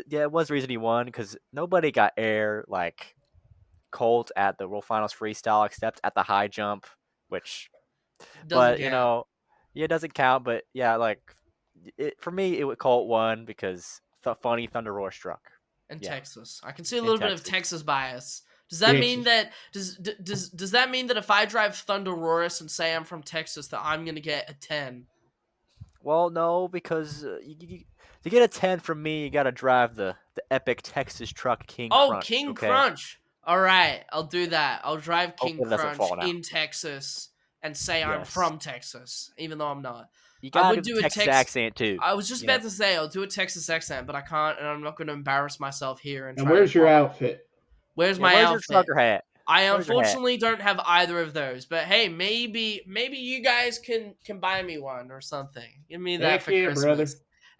yeah, it was the reason he won because nobody got air like Colt at the World Finals freestyle except at the high jump, which, Doesn't but count. yeah, it doesn't count. But yeah, like for me, it would Colt won because funny Thunder Roar struck. In Yeah, Texas, I can see a in little bit of Texas. Texas bias. Does that mean Texas. that does that mean that if I drive Thunder Roarus and say I'm from Texas, that I'm gonna get a 10? Well, no, because to get a 10 from me, you got to drive the epic Texas truck King Oh, Crunch. King Okay, Crunch. All right, I'll do that. I'll drive King hopefully it doesn't Crunch fall now. in Texas and say I'm Yes, from Texas, even though I'm not. you I gotta would do the do a Texas Tex. accent too. I was just You know, about to say I'll do a Texas accent, but I can't, and I'm not going to embarrass myself here and And try to where's your talk. outfit? Where's yeah. my Where's your outfit? trucker hat? I Where's your hat? unfortunately don't have either of those, but hey, maybe you guys can buy me one or something. Give me that Heck for yeah, Christmas. brother.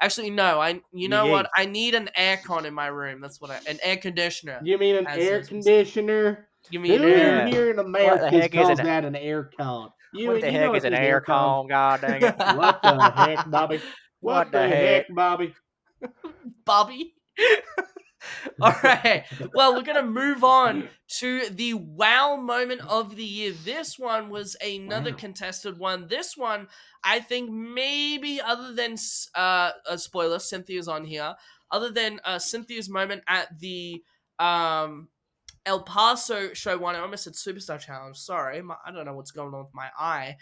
Actually, no. You know what? Yay. I need an aircon in my room. That's what an air conditioner. You mean an As air those would say. conditioner? Give me an Who air. Yeah. here in What the America heck is calls an that an air con? what the You know heck is it's an an air air con. con? God dang it! What the heck, Bobby? What What the the heck? heck, Bobby? Bobby. All right. Well, we're going to move on to the wow moment of the year. This one was another Wow. contested one. This one, I think maybe other than a spoiler, Cynthia's on here. Other than Cynthia's moment at the El Paso show one, I almost said Superstar Challenge. Sorry, I don't know what's going on with my eye.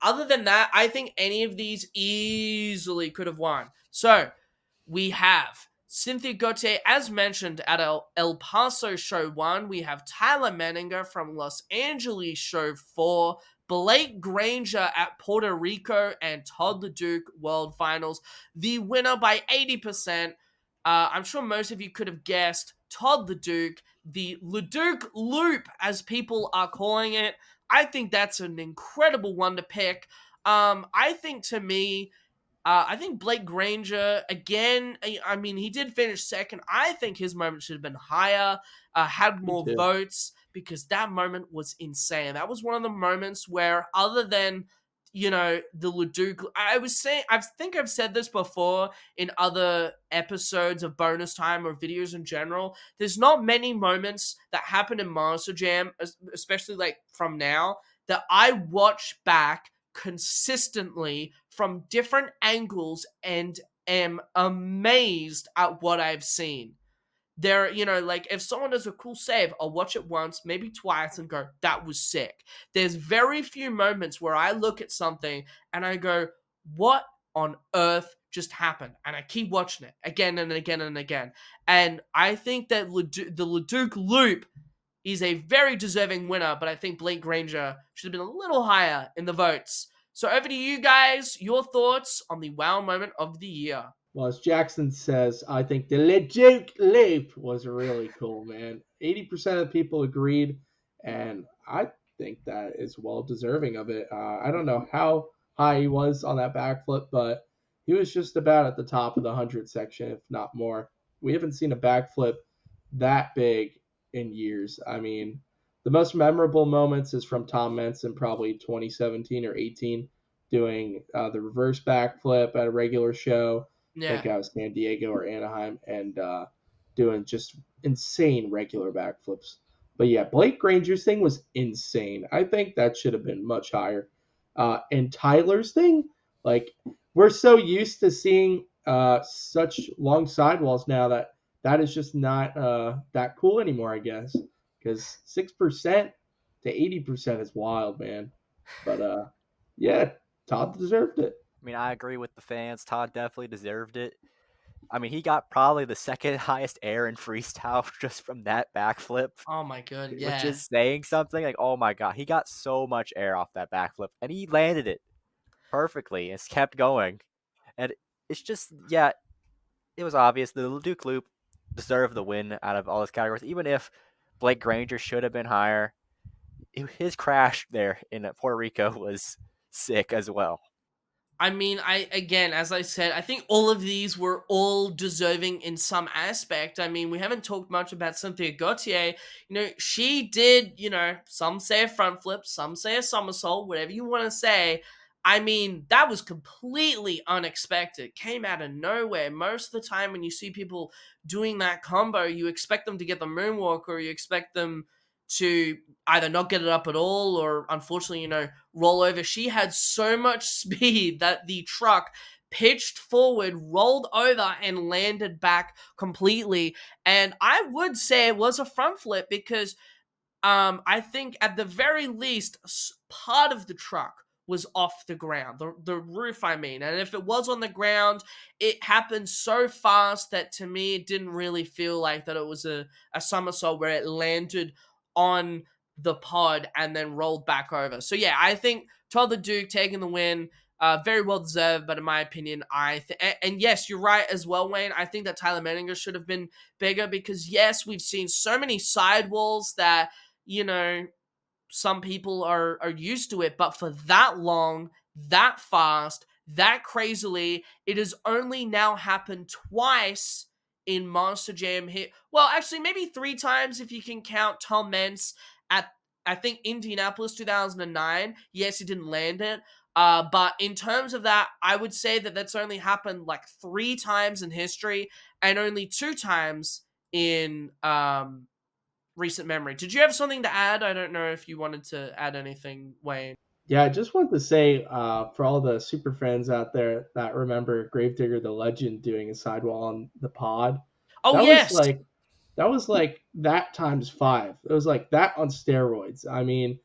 Other than that, I think any of these easily could have won. So we have Cynthia Gauthier, as mentioned at El Paso Show 1, we have Tyler Menninger from Los Angeles Show 4, Blake Granger at Puerto Rico, and Todd LeDuc World Finals. The winner by 80%, I'm sure most of you could have guessed, Todd LeDuc, the LeDuc Loop, as people are calling it. I think that's an incredible one to pick. I think to me, I think Blake Granger, again, I mean, he did finish second. I think his moment should have been higher, had Me more too. votes, because that moment was insane. That was one of the moments where, other than, the Leduc, I was saying, I think I've said this before in other episodes of Bonus Time or videos in general. There's not many moments that happen in Monster Jam, especially like from now, that I watch back consistently from different angles and am amazed at what I've seen. There, like if someone does a cool save, I'll watch it once, maybe twice, and go, that was sick. There's very few moments where I look at something and I go, what on earth just happened? And I keep watching it again and again and again. And I think that the Leduc loop is a very deserving winner, but I think Blake Granger should have been a little higher in the votes. So over to you guys, your thoughts on the wow moment of the year. Well, as Jackson says, I think the Leduc Loop was really cool, man. 80% of the people agreed, and I think that is well deserving of it. I don't know how high he was on that backflip, but he was just about at the top of the 100 section, if not more. We haven't seen a backflip that big in years. I mean, the most memorable moments is from Tom Menson, probably 2017 or 18, doing the reverse backflip at a regular show. I Yeah. think I was San Diego or Anaheim, and doing just insane regular backflips. But yeah, Blake Granger's thing was insane. I think that should have been much higher. And Tyler's thing, like, we're so used to seeing such long sidewalls now that is just not that cool anymore, I guess. Because 6% to 80% is wild, man. But yeah, Todd deserved it. I mean, I agree with the fans. Todd definitely deserved it. I mean, he got probably the second highest air in freestyle just from that backflip, Oh my god, which yeah. is saying something. Like, oh my god, he got so much air off that backflip, and he landed it perfectly. It's kept going, and it's just, yeah, it was obvious the Duke Loop deserved the win out of all his categories. Even if Blake Granger should have been higher, his crash there in Puerto Rico was sick as well. I mean, as I said, I think all of these were all deserving in some aspect. I mean, we haven't talked much about Cynthia Gauthier. She did, some say a front flip, some say a somersault, whatever you want to say. I mean, that was completely unexpected. Came out of nowhere. Most of the time when you see people doing that combo, you expect them to get the moonwalk, or you expect them to either not get it up at all, or unfortunately, roll over. She had so much speed that the truck pitched forward, rolled over, and landed back completely. And I would say it was a front flip, because I think at the very least, part of the truck was off the ground, the roof, I mean. And if it was on the ground, it happened so fast that to me, it didn't really feel like that it was a somersault where it landed on the pod and then rolled back over. So yeah, I think Todd the Duke taking the win, very well deserved. But in my opinion, and yes, you're right as well, Wayne. I think that Tyler Menninger should have been bigger, because yes, we've seen so many sidewalls that, some people are used to it, but for that long, that fast, that crazily, it has only now happened twice in Monster Jam hit. Well, actually, maybe 3 times if you can count Tom Mentz at, I think, Indianapolis 2009. Yes, he didn't land it. But in terms of that, I would say that that's only happened like 3 times in history, and only 2 times in recent memory. Did you have something to add? I don't know if you wanted to add anything, Wayne. Yeah, I just want to say for all the super fans out there that remember Gravedigger the Legend doing a sidewall on the pod, Oh, that was yes. like that times 5. It was like that on steroids. I mean,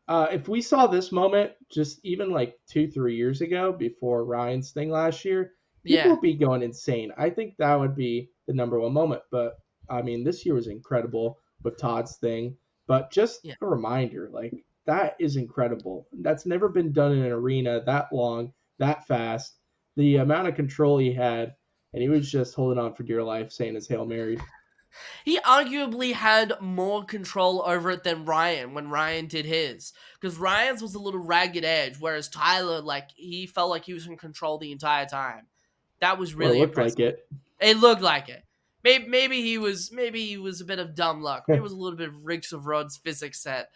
if we saw this moment just even like 2-3 years ago before Ryan's thing last year, people Yeah. would be going insane. I think that would be the number one moment. But I mean, this year was incredible with Todd's thing. But just Yeah. a reminder, like, that is incredible. That's never been done in an arena that long, that fast. The amount of control he had, and he was just holding on for dear life, saying his Hail Marys. He arguably had more control over it than Ryan when Ryan did his. Because Ryan's was a little ragged edge, whereas Tyler, like, he felt like he was in control the entire time. That was Well, really it looked impressive. like it. It looked like it. Maybe he was a bit of dumb luck. Maybe it was a little bit of Riggs of Rod's physics at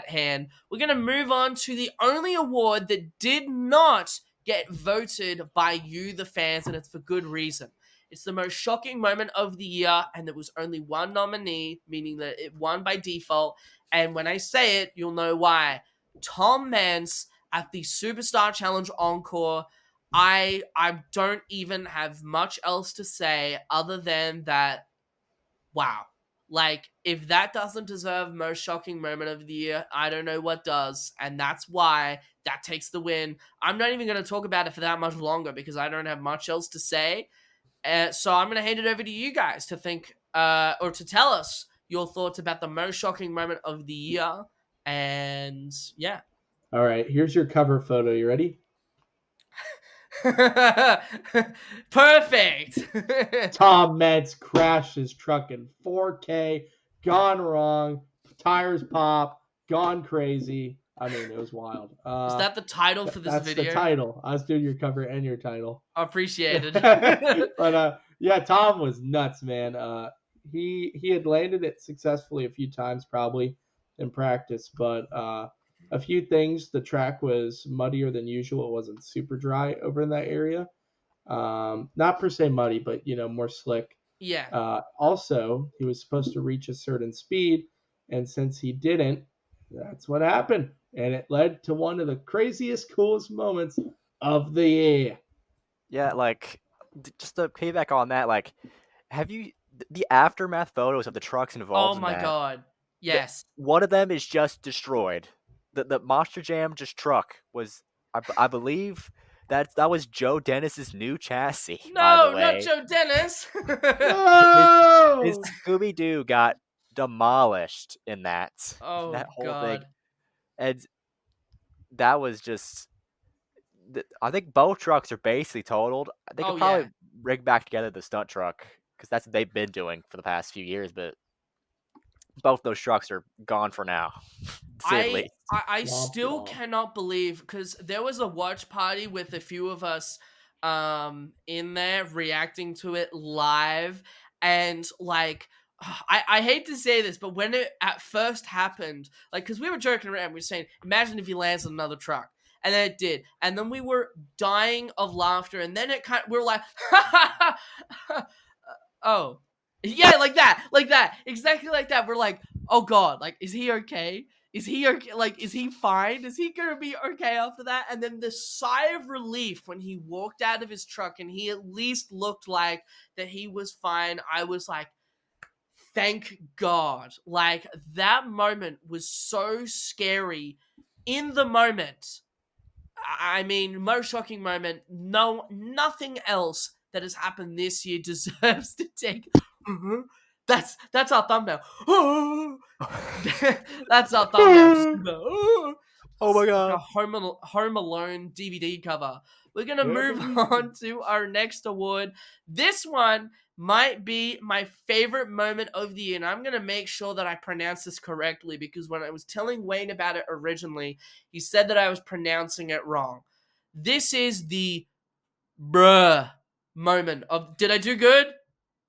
hand. We're gonna move on to the only award that did not get voted by you, the fans, and it's for good reason. It's the most shocking moment of the year, and there was only one nominee, meaning that it won by default. And when I say it, you'll know why. Tom Mance at the Superstar Challenge Encore. I don't even have much else to say other than that. Wow. Like, if that doesn't deserve most shocking moment of the year, I don't know what does. And that's why that takes the win. I'm not even going to talk about it for that much longer because I don't have much else to say. So I'm going to hand it over to you guys to think or to tell us your thoughts about the most shocking moment of the year. And yeah. All right, here's your cover photo. You ready? Perfect. Tom Metz crashed his truck in 4K, gone wrong, tires pop, gone crazy. I mean, it was wild. Is that the title for this That's video? the title. I was doing your cover and your title. Appreciated. But yeah, Tom was nuts, man. He had landed it successfully a few times, probably in practice, but a few things. The track was muddier than usual. It wasn't super dry over in that area. Not per se muddy, but more slick. Yeah. Also, he was supposed to reach a certain speed, and since he didn't, that's what happened, and it led to one of the craziest, coolest moments of the year. Yeah, like just to payback on that, like, have you the aftermath photos of the trucks Oh involved in my that? god. Yes. One of them is just destroyed. The Monster Jam just truck was, I believe that was Joe Dennis's new chassis. By the No, not way, Joe Dennis. his No! Scooby Doo got demolished in that Oh whole thing, god. and that was just. I think both trucks are basically totaled. They could Oh probably yeah. rig back together the stunt truck because that's what they've been doing for the past few years. But both those trucks are gone for now, to say the I least. I Womp still womp. cannot believe because there was a watch party with a few of us in there reacting to it live, and like I hate to say this, but when it at first happened, like, because we were joking around, we were saying, imagine if he lands on another truck. And then it did. And then we were dying of laughter. And then we were like, oh. Yeah, like that. Exactly like that. We're like, oh god, like, is he okay? Is he okay? Like, is he fine? Is he gonna be okay after that? And then the sigh of relief when he walked out of his truck and he at least looked like that he was fine. I was like, thank God. Like, that moment was so scary in the moment. I mean, most shocking moment. No, nothing else that has happened this year deserves to take. That's our thumbnail. That's our thumbnail. Just Oh my like a god! Home Alone DVD cover. We're gonna move baby. on to our next award. This one might be my favorite moment of the year, and I'm gonna make sure that I pronounce this correctly because when I was telling Wayne about it originally, he said that I was pronouncing it wrong. This is the bruh moment of. Did I do good?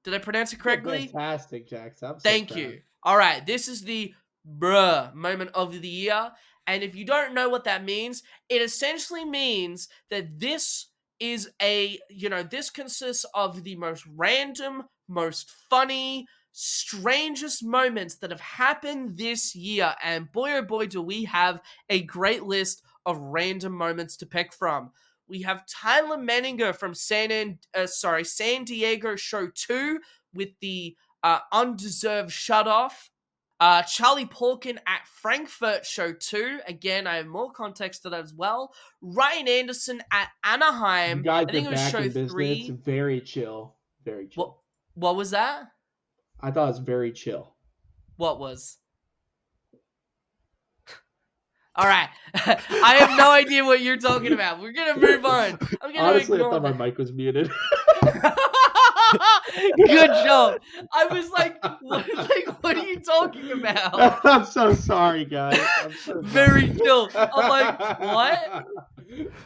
Did I pronounce it You did correctly? fantastic, Jax. I'm so Thank proud. you. All right, this is the bruh moment of the year. And if you don't know what that means, it essentially means that this is this consists of the most random, most funny, strangest moments that have happened this year. And boy, oh boy, do we have a great list of random moments to pick from. We have Tyler Menninger from San Diego Show 2 with the undeserved shutoff. Charlie Porkin at Frankfurt Show 2. Again, I have more context to that as well. Ryan Anderson at You Anaheim. guys I are think it was back Show in business. 3. Very chill. Very chill. What was that? I thought it was very chill. What was? All right. I have no idea what you're talking about. We're going to move on. I'm going to Honestly, I ignore thought my that. mic was muted. Good job. I was like, what are you talking about? I'm so sorry, guys. I'm so Very sorry. chill. I'm like, what?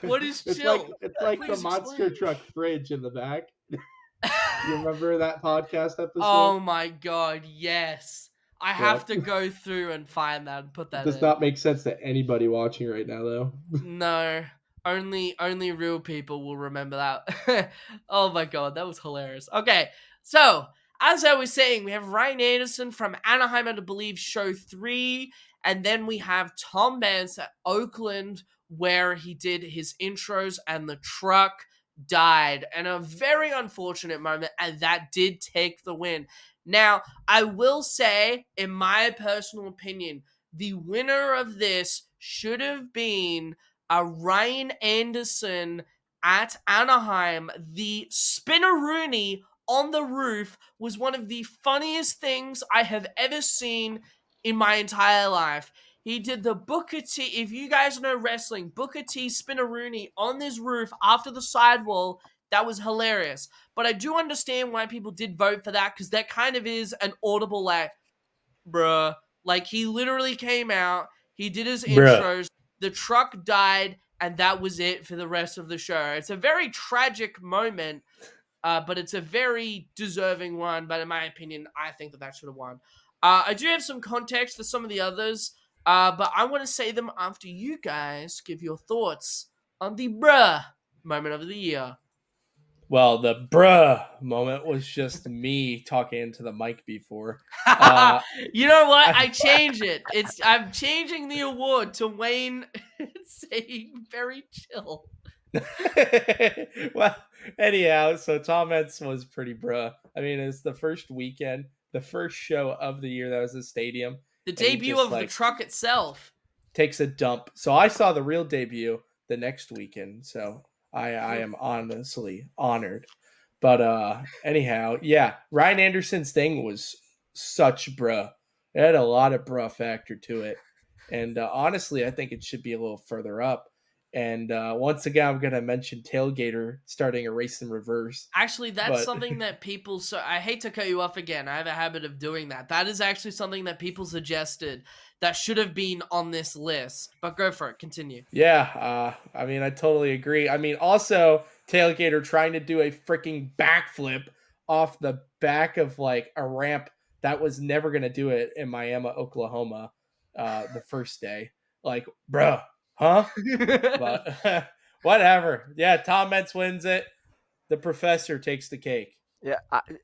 What is It's chill? like the Please monster explain. truck fridge in the back. You remember that podcast episode? Oh my god, yes. I have Yep. to go through and find that and put It that does in. not make sense to anybody watching right now, though. No. Only real people will remember that. Oh my god, that was hilarious. Okay, so as I was saying, we have Ryan Anderson from Anaheim, I believe, show 3, and then we have Tom Mance at Oakland, where he did his intros, and the truck died, and a very unfortunate moment, and that did take the win. Now, I will say, in my personal opinion, the winner of this should have been Ryan Anderson at Anaheim. The spinneroonie on the roof was one of the funniest things I have ever seen in my entire life. He did the Booker T. If you guys know wrestling, Booker T spinneroonie on this roof after the sidewall. That was hilarious. But I do understand why people did vote for that, because that kind of is an audible, like, bruh. Like, he literally came out, he did his Bruh. intros, the truck died, and that was it for the rest of the show. It's a very tragic moment, but it's a very deserving one. But in my opinion, I think that should have won. I do have some context for some of the others, but I want to say them after you guys give your thoughts on the bruh moment of the year. Well, the bruh moment was just me talking into the mic before. You know what? I changed it. I'm changing the award to Wayne saying very chill. Well, anyhow, so Tom Metz was pretty bruh. I mean, it's the first weekend, the first show of the year that was a stadium. The and he debut just, of the truck itself. takes a dump. So I saw the real debut the next weekend. So I am honestly honored. But anyhow, yeah, Ryan Anderson's thing was such bruh. It had a lot of bruh factor to it. And honestly, I think it should be a little further up. And once again, I'm going to mention Tailgater starting a race in reverse. Actually, that's But- something that people... So I hate to cut you off again. I have a habit of doing that. That is actually something that people suggested that should have been on this list. But go for it. Continue. Yeah, I mean, I totally agree. I mean, also, Tailgater trying to do a freaking backflip off the back of, like, a ramp that was never going to do it in Miami, Oklahoma, the first day. Like, bruh, huh? But whatever. Yeah, Tom Metz wins it. The professor takes the cake. Yeah,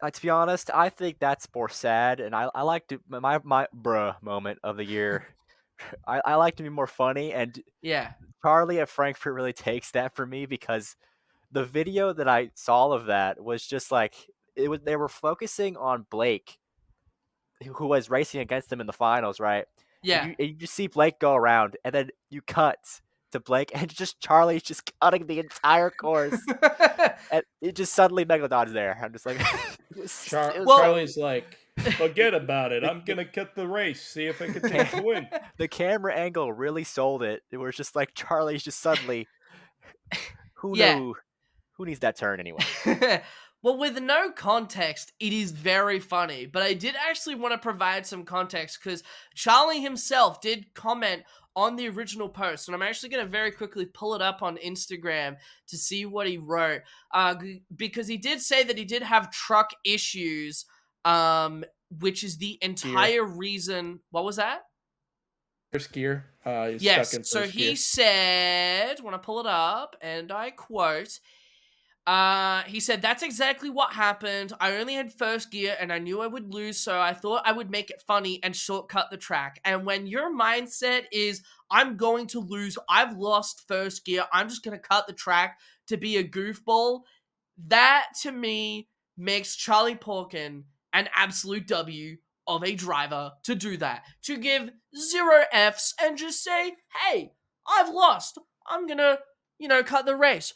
to be honest, I think that's more sad, and I like to my bruh moment of the year. I like to be more funny, and Yeah. Charlie at Frankfurt really takes that for me, because the video that I saw of that was just like they were focusing on Blake, who was racing against them in the finals, right? Yeah. And you just see Blake go around, and then you cut to Blake, and just Charlie's just cutting the entire course, and it just suddenly Megalodon's there. I'm just like, it was Charlie's like, forget about it. I'm gonna cut the race, see if I can take the win. The camera angle really sold it. It was just like Charlie's just suddenly, who needs that turn anyway? Well, with no context, it is very funny. But I did actually want to provide some context, because Charlie himself did comment on the original post, and I'm actually going to very quickly pull it up on Instagram to see what he wrote, because he did say that he did have truck issues, which is the entire reason. What was that? First gear. He's Yes, stuck in so first he gear. said, when I pull it up, and I quote, he said, "That's exactly what happened. I only had first gear and I knew I would lose, so I thought I would make it funny and shortcut the track. And when your mindset is, I'm going to lose, I've lost first gear, I'm just going to cut the track to be a goofball, that to me makes Charlie Porkin an absolute W of a driver to do that. To give 0 Fs and just say, hey, I've lost. I'm going to, cut the race.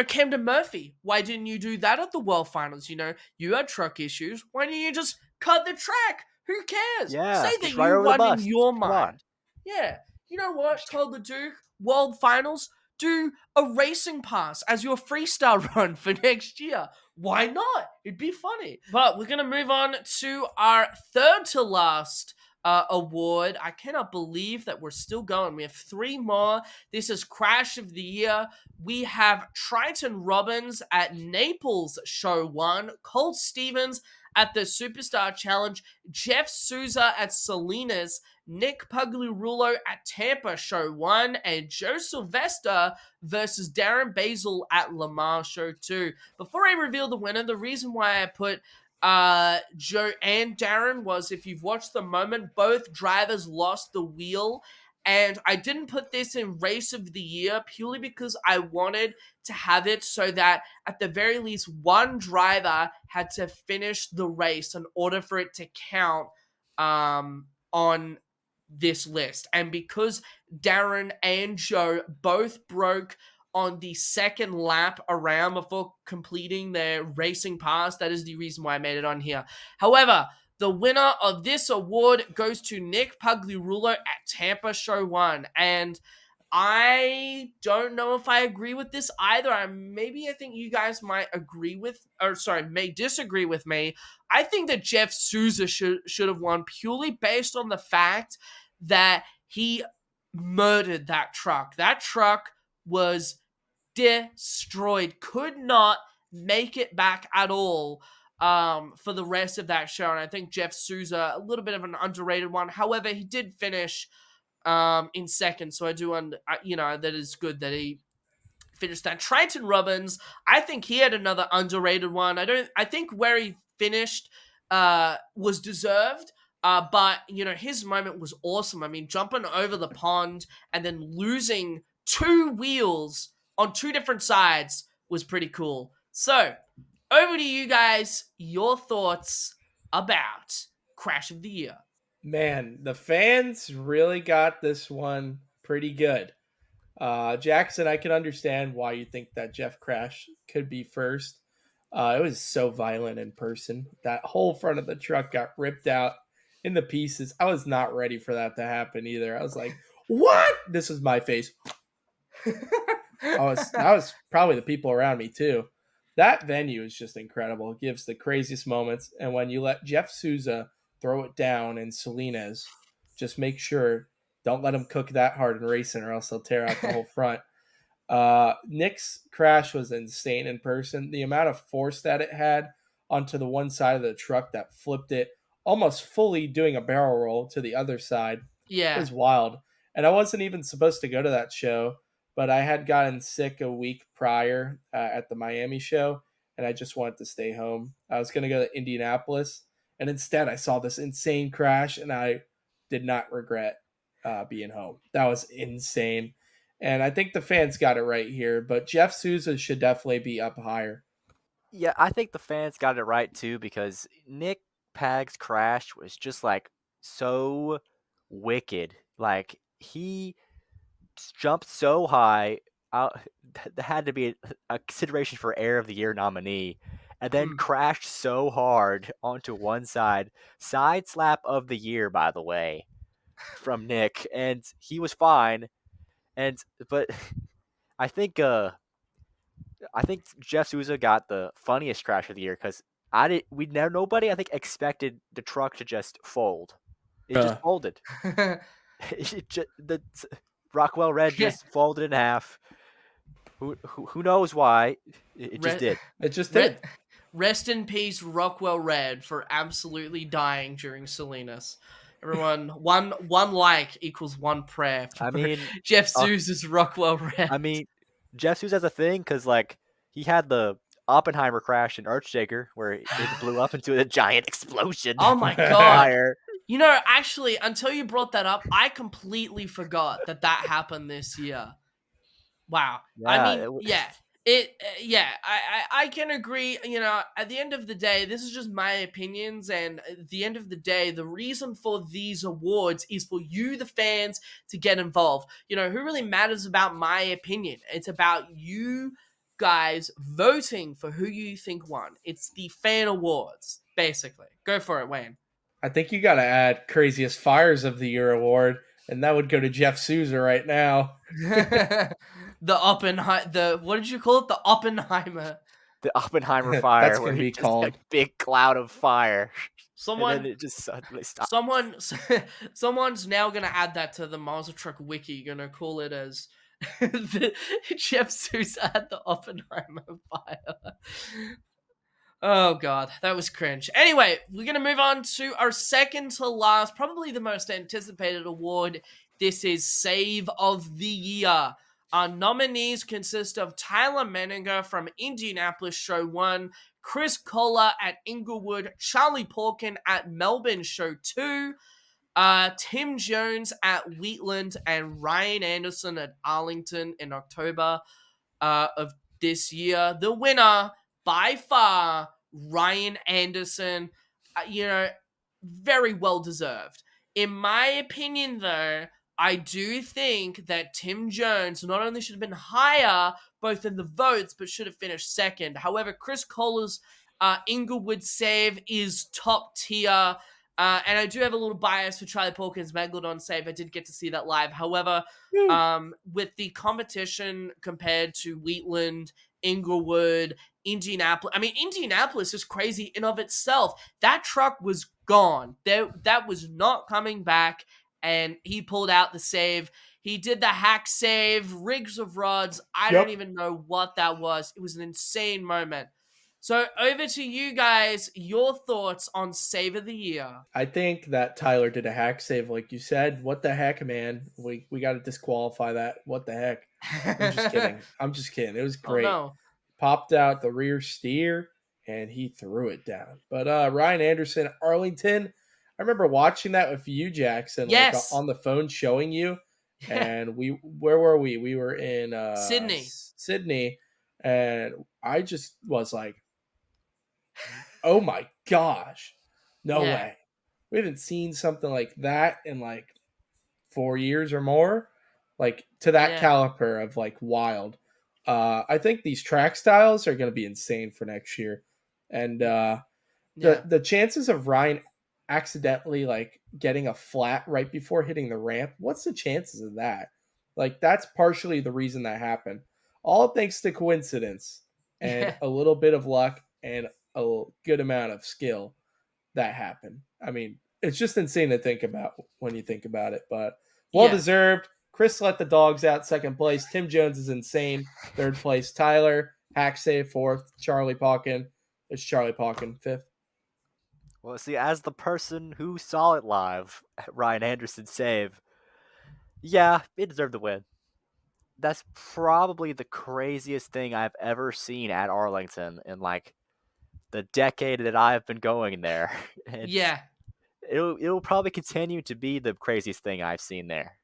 Camden Murphy, why didn't you do that at the World Finals? You had truck issues. Why didn't you just cut the track? Who cares? Say Yeah, that just right you over the won in bus. your Come on. mind. Yeah. You know what, Todd LeDuc? World Finals, do a racing pass as your freestyle run for next year. Why not? It'd be funny. But we're going to move on to our third to last award. I cannot believe that we're still going. We have 3 more. This is Crash of the Year. We have Triton Robbins at Naples Show 1, Colt Stevens at the Superstar Challenge, Jeff Souza at Salinas, Nick Pagliarulo at Tampa Show 1, and Joe Sylvester versus Darren Basil at Lamar Show 2. Before I reveal the winner, the reason why I put Joe and Darren was, if you've watched the moment, both drivers lost the wheel. And I didn't put this in Race of the Year purely because I wanted to have it so that at the very least one driver had to finish the race in order for it to count on this list. And because Darren and Joe both broke on the second lap around before completing their racing pass, that is the reason why I made it on here. However, the winner of this award goes to Nick Pagliarulo at Tampa Show 1. And I don't know if I agree with this either. I think you guys might may disagree with me. I think that Jeff Souza should have won purely based on the fact that he murdered that truck. That truck was destroyed. Could not make it back at all for the rest of that show. And I think Jeff Souza, a little bit of an underrated one. However, he did finish in second, so I do that is good that he finished that. Triton Robbins, I think he had another underrated one. I think where he finished was deserved. But his moment was awesome. I mean, jumping over the pond and then losing 2 wheels on 2 different sides was pretty cool. So, over to you guys. Your thoughts about Crash of the Year. Man, the fans really got this one pretty good. Jackson, I can understand why you think that Jeff Crash could be first. It was so violent in person. That whole front of the truck got ripped out into pieces. I was not ready for that to happen either. I was like, what? This was my face. That was probably the people around me too. That venue is just incredible. It gives the craziest moments. And when you let Jeff Souza throw it down in Salinas, just make sure, don't let him cook that hard in racing or else he'll tear out the whole front. Nick's crash was insane in person. The amount of force that it had onto the one side of the truck that flipped it almost fully doing a barrel roll to the other side. Yeah. It was wild. And I wasn't even supposed to go to that show, but I had gotten sick a week prior at the Miami show, and I just wanted to stay home. I was going to go to Indianapolis, and instead I saw this insane crash, and I did not regret being home. That was insane. And I think the fans got it right here, but Jeff Souza should definitely be up higher. Yeah, I think the fans got it right too because Nick Pag's crash was just like so wicked. Like he jumped so high, that had to be a consideration for Air of the Year nominee, and then crashed so hard onto one side. Side slap of the year, by the way, from Nick, and he was fine. But I think Jeff Souza got the funniest crash of the year because nobody I think expected the truck to just fold. It just folded. The Rockwell Red just folded in half. Who knows why? It just did. It just did. Rest in peace, Rockwell Red, for absolutely dying during Salinas. Everyone, one like equals one prayer. I mean, Jeff Souza's Rockwell Red. I mean, Jeff Souza has a thing because like he had the Oppenheimer crash in Earthshaker where it blew up into a giant explosion. Oh my god! Actually, until you brought that up, I completely forgot that happened this year. Wow. Yeah, I mean, I can agree. At the end of the day, this is just my opinions, and at the end of the day, the reason for these awards is for you, the fans, to get involved. Who really matters about my opinion? It's about you guys voting for who you think won. It's the fan awards, basically. Go for it, Wayne. I think you got to add Craziest Fires of the Year award, and that would go to Jeff Souza right now. What did you call it? The Oppenheimer. The Oppenheimer That's fire, gonna where he be just called. a big cloud of fire, and then Someone, it just suddenly stopped. someone's now gonna add that to the Monster Truck wiki. Gonna call it as the Jeff Sousa at the Oppenheimer fire. Oh god, that was cringe. Anyway, we're gonna move on to our second to last, probably the most anticipated award. This is Save of the Year. Our nominees consist of Tyler Menninger from Indianapolis Show 1, Chris Kohler at Inglewood, Charlie Porkin at Melbourne Show 2, Tim Jones at Wheatland, and Ryan Anderson at Arlington in October of this year. The winner, by far, Ryan Anderson, very well deserved. In my opinion, though, I do think that Tim Jones not only should have been higher, both in the votes, but should have finished second. However, Chris Kohler's Inglewood save is top tier. And I do have a little bias for Charlie Porkin's Megalodon save. I did get to see that live. However, with the competition compared to Wheatland, Inglewood, Indianapolis. I mean, Indianapolis is crazy in of itself. That truck was gone. That was not coming back, and he pulled out the save. He did the hack save, rigs of rods. I don't even know what that was. It was an insane moment. So over to you guys, your thoughts on Save of the Year. I think that Tyler did a hack save, like you said. What the heck, man? We got to disqualify that. What the heck? I'm just kidding. I'm just kidding. It was great. Oh, no. Popped out the rear steer, and he threw it down. But Ryan Anderson, Arlington, I remember watching that with you, Jackson, Yes. like on the phone showing you. And where were we? We were in Sydney, and I just was like, oh my gosh, no way. We haven't seen something like that in like 4 years or more, like to that caliber of like wild. I think these track styles are going to be insane for next year. And the chances of Ryan accidentally like getting a flat right before hitting the ramp, what's the chances of that? Like that's partially the reason that happened. All thanks to coincidence and a little bit of luck and a good amount of skill that happened. I mean, it's just insane to think about when you think about it, but well-deserved. Chris let the dogs out, second place. Tim Jones is insane, third place. Tyler, hack save, fourth. Charlie Porkin. It's Charlie Porkin, fifth. Well, see, as the person who saw it live, Ryan Anderson save, yeah, it deserved the win. That's probably the craziest thing I've ever seen at Arlington in like the decade that I've been going there. It'll probably continue to be the craziest thing I've seen there.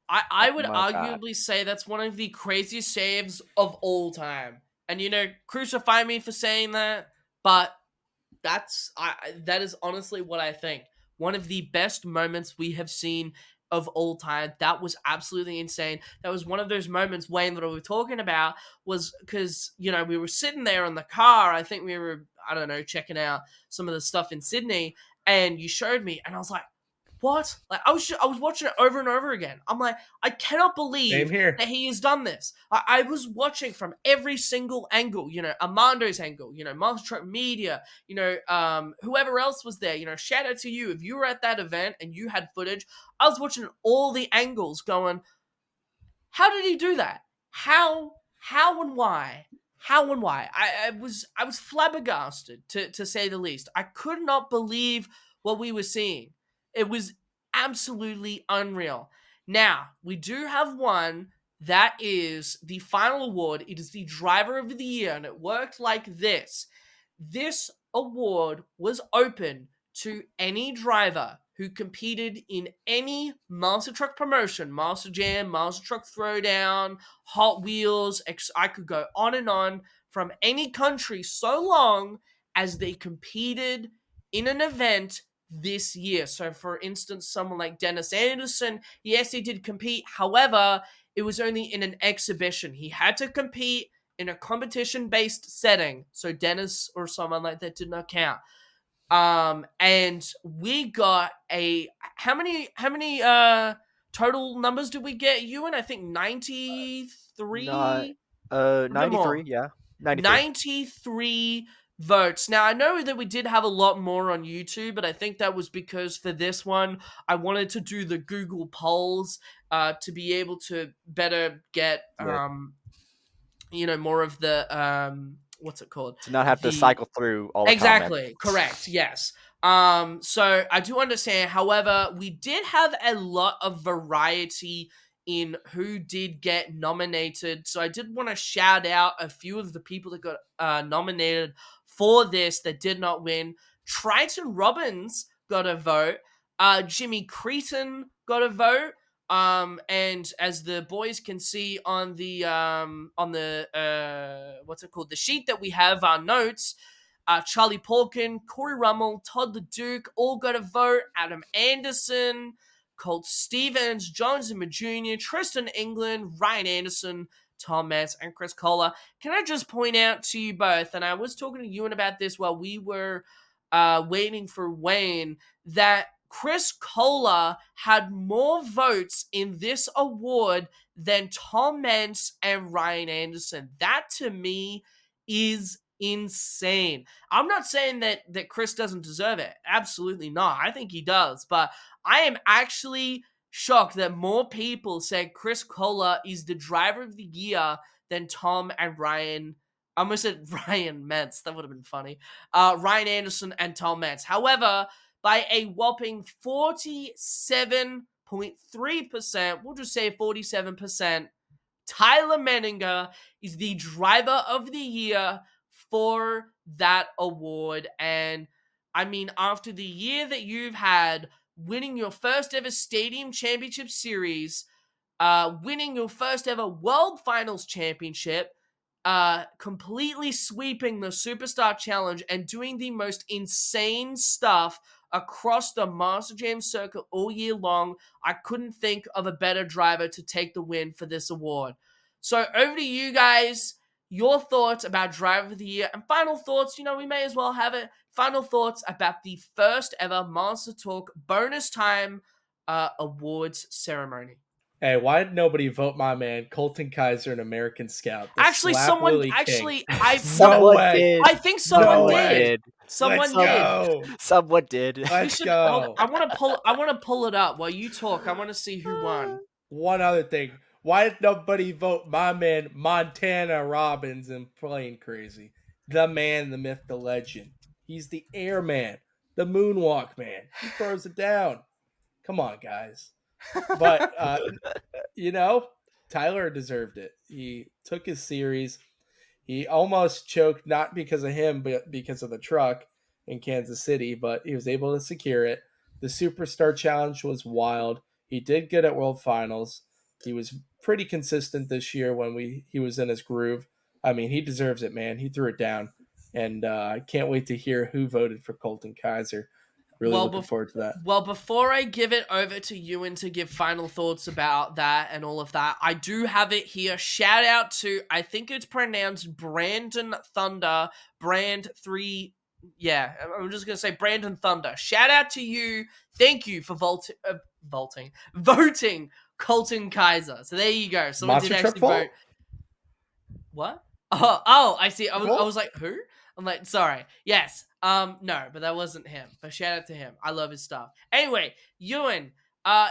I would arguably say that's one of the craziest saves of all time. And, crucify me for saying that, but that is honestly what I think. One of the best moments we have seen of all time. That was absolutely insane. That was one of those moments, Wayne, that we were talking about, was because, we were sitting there in the car. I think we were, checking out some of the stuff in Sydney, and you showed me, and I was like, what? Like I was watching it over and over again. I'm like, I cannot believe that he has done this. I was watching from every single angle, Armando's angle, Monster Truck Media, whoever else was there, shout out to you. If you were at that event and you had footage, I was watching all the angles going, how did he do that? How and why? How and why? I was flabbergasted to say the least. I could not believe what we were seeing. It was absolutely unreal. Now, we do have one that is the final award. It is the Driver of the Year, and it worked like this. This award was open to any driver who competed in any Monster Truck promotion, Monster Jam, Monster Truck Throwdown, Hot Wheels, I could go on and on, from any country so long as they competed in an event this year. So for instance, someone like Dennis Anderson, yes, he did compete. However, it was only in an exhibition. He had to compete in a competition-based setting. So Dennis or someone like that did not count. And we got how many total numbers did we get, Ewan? I think 93. Not A bit 93, more. yeah. 93. 93 votes. Now, I know that we did have a lot more on YouTube, but I think that was because for this one, I wanted to do the Google polls to be able to better get, Yeah. more of the, what's it called? To not have to The- cycle through all the Exactly, comments. correct, yes. So I do understand. However, we did have a lot of variety in who did get nominated. So I did want to shout out a few of the people that got nominated for this that did not win. Triton Robbins got a vote. Jimmy Cretan got a vote. And as the boys can see on the what's it called? The sheet that we have our notes. Charlie Porkin, Corey Rummel, Todd the Duke all got a vote. Adam Anderson, Colt Stevens, John Zimmer Jr., Tristan England, Ryan Anderson, Tom Mance, and Chris Kohler. Can I just point out to you both, and I was talking to Ewan about this while we were waiting for Wayne, that Chris Kohler had more votes in this award than Tom Mance and Ryan Anderson. That to me is insane. I'm not saying that Chris doesn't deserve it. Absolutely not. I think he does. But I am actually shocked that more people said Chris Kohler is the driver of the year than Tom and Ryan. I almost said Ryan Mance. That would have been funny. Ryan Anderson and Tom Mance. However, by a whopping 47.3%, we'll just say 47%, Tyler Menninger is the driver of the year for that award. And I mean, after the year that you've had, winning your first ever Stadium Championship Series, winning your first ever World Finals Championship, completely sweeping the Superstar Challenge, and doing the most insane stuff across the Master Jam circuit all year long, I couldn't think of a better driver to take the win for this award. So over to you guys. Your thoughts about Driver of the Year, and final thoughts, we may as well have it. Final thoughts about the first ever Monster Talk bonus time awards ceremony. Hey, why did nobody vote my man Colton Kaiser, an American Scout? The Actually, Slap someone Willie King. actually, Someone way. did. I think someone No did. way. Someone Let's did. go. Someone did. Let's Hold go. on. I want to pull it up while you talk. I want to see who won. One other thing. Why did nobody vote my man Montana Robbins in Playing Crazy? The man, the myth, the legend. He's the airman, the moonwalk man. He throws it down. Come on, guys. But, Tyler deserved it. He took his series. He almost choked, not because of him, but because of the truck in Kansas City, but he was able to secure it. The Superstar Challenge was wild. He did good at World Finals. He was pretty consistent this year when he was in his groove. I mean, he deserves it, man. He threw it down. And I can't wait to hear who voted for Colton Kaiser. Really looking forward to that. Well, before I give it over to Ewan to give final thoughts about that and all of that, I do have it here. Shout out to, I think it's pronounced Brandon Thunder, Brand 3. Yeah, I'm just going to say Brandon Thunder. Shout out to you. Thank you for voting Colton Kaiser. So there you go. Someone did actually vote. What? Oh, I see. I was like, who? I'm like, sorry. Yes. No, but that wasn't him. But shout out to him. I love his stuff. Anyway, Ewan,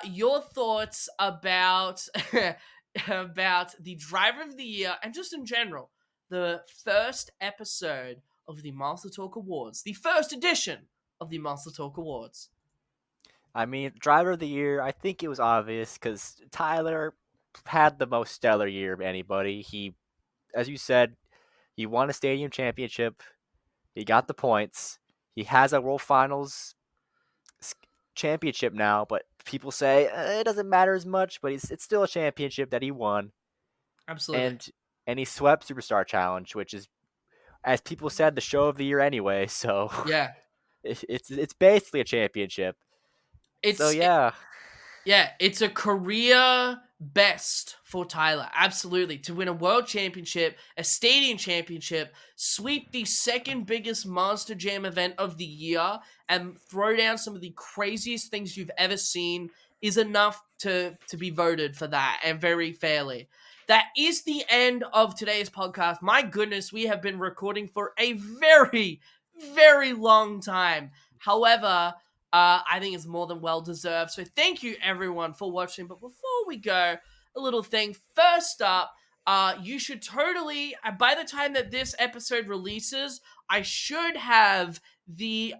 your thoughts about about the Driver of the Year and just in general, the first episode of the Monster Talk Awards, the first edition of the Monster Talk Awards. I mean, Driver of the Year, I think it was obvious because Tyler had the most stellar year of anybody. He, as you said, he won a Stadium Championship. He got the points. He has a World Finals championship now, but people say it doesn't matter as much, but it's still a championship that he won. Absolutely. And he swept Superstar Challenge, which is, as people said, the show of the year anyway. So yeah, it's basically a championship. It's a career best for Tyler, absolutely, to win a world championship, a stadium championship, sweep the second biggest Monster Jam event of the year, and throw down some of the craziest things you've ever seen is enough to be voted for that, and very fairly. That is the end of today's podcast. My goodness, we have been recording for a very, very long time. However, I think it's more than well deserved. So thank you everyone for watching. But before we go, a little thing. First up, you should totally, by the time that this episode releases, I should have the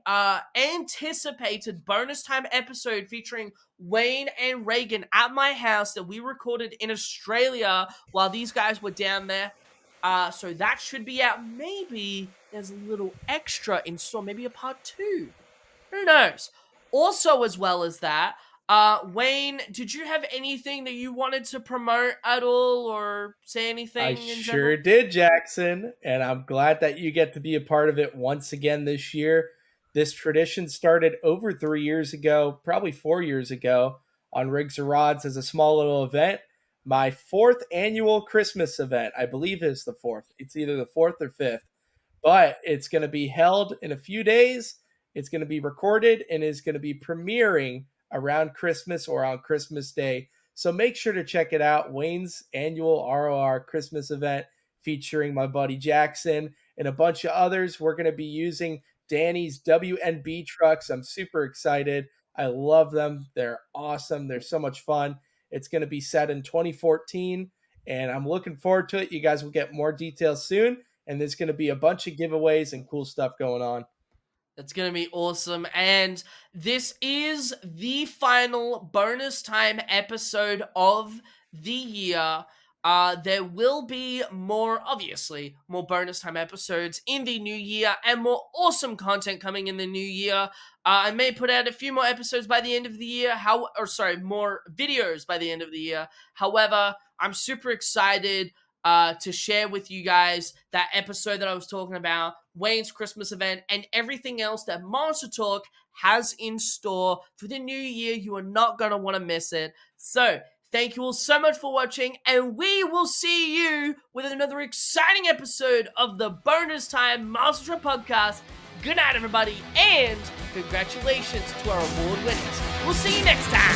anticipated bonus time episode featuring Wayne and Reagan at my house that we recorded in Australia while these guys were down there. So that should be out. Maybe there's a little extra in store, maybe a part 2. Who knows? Also, as well as that, Wayne, did you have anything that you wanted to promote at all or say anything I in sure general? did, Jackson, and I'm glad that you get to be a part of it once again this year. This tradition started over 3 years ago, probably 4 years ago, on Rigs or Rods as a small little event. My 4th annual Christmas event, I believe is the 4th. It's either the 4th or 5th, but it's going to be held in a few days. It's going to be recorded and is going to be premiering around Christmas or on Christmas Day. So make sure to check it out. Wayne's annual ROR Christmas event featuring my buddy Jackson and a bunch of others. We're going to be using Danny's WNB trucks. I'm super excited. I love them. They're awesome. They're so much fun. It's going to be set in 2014, and I'm looking forward to it. You guys will get more details soon, and there's going to be a bunch of giveaways and cool stuff going on. That's going to be awesome. And this is the final bonus time episode of the year. There will be obviously, more bonus time episodes in the new year and more awesome content coming in the new year. I may put out a few more episodes by the end of the year. More videos by the end of the year. However, I'm super excited to share with you guys that episode that I was talking about, Wayne's Christmas event, and everything else that MonsterTalk has in store for the new year. You are not going to want to miss it. So, thank you all so much for watching, and we will see you with another exciting episode of the Bonus Time MonsterTalk podcast. Good night, everybody, and congratulations to our award winners. We'll see you next time.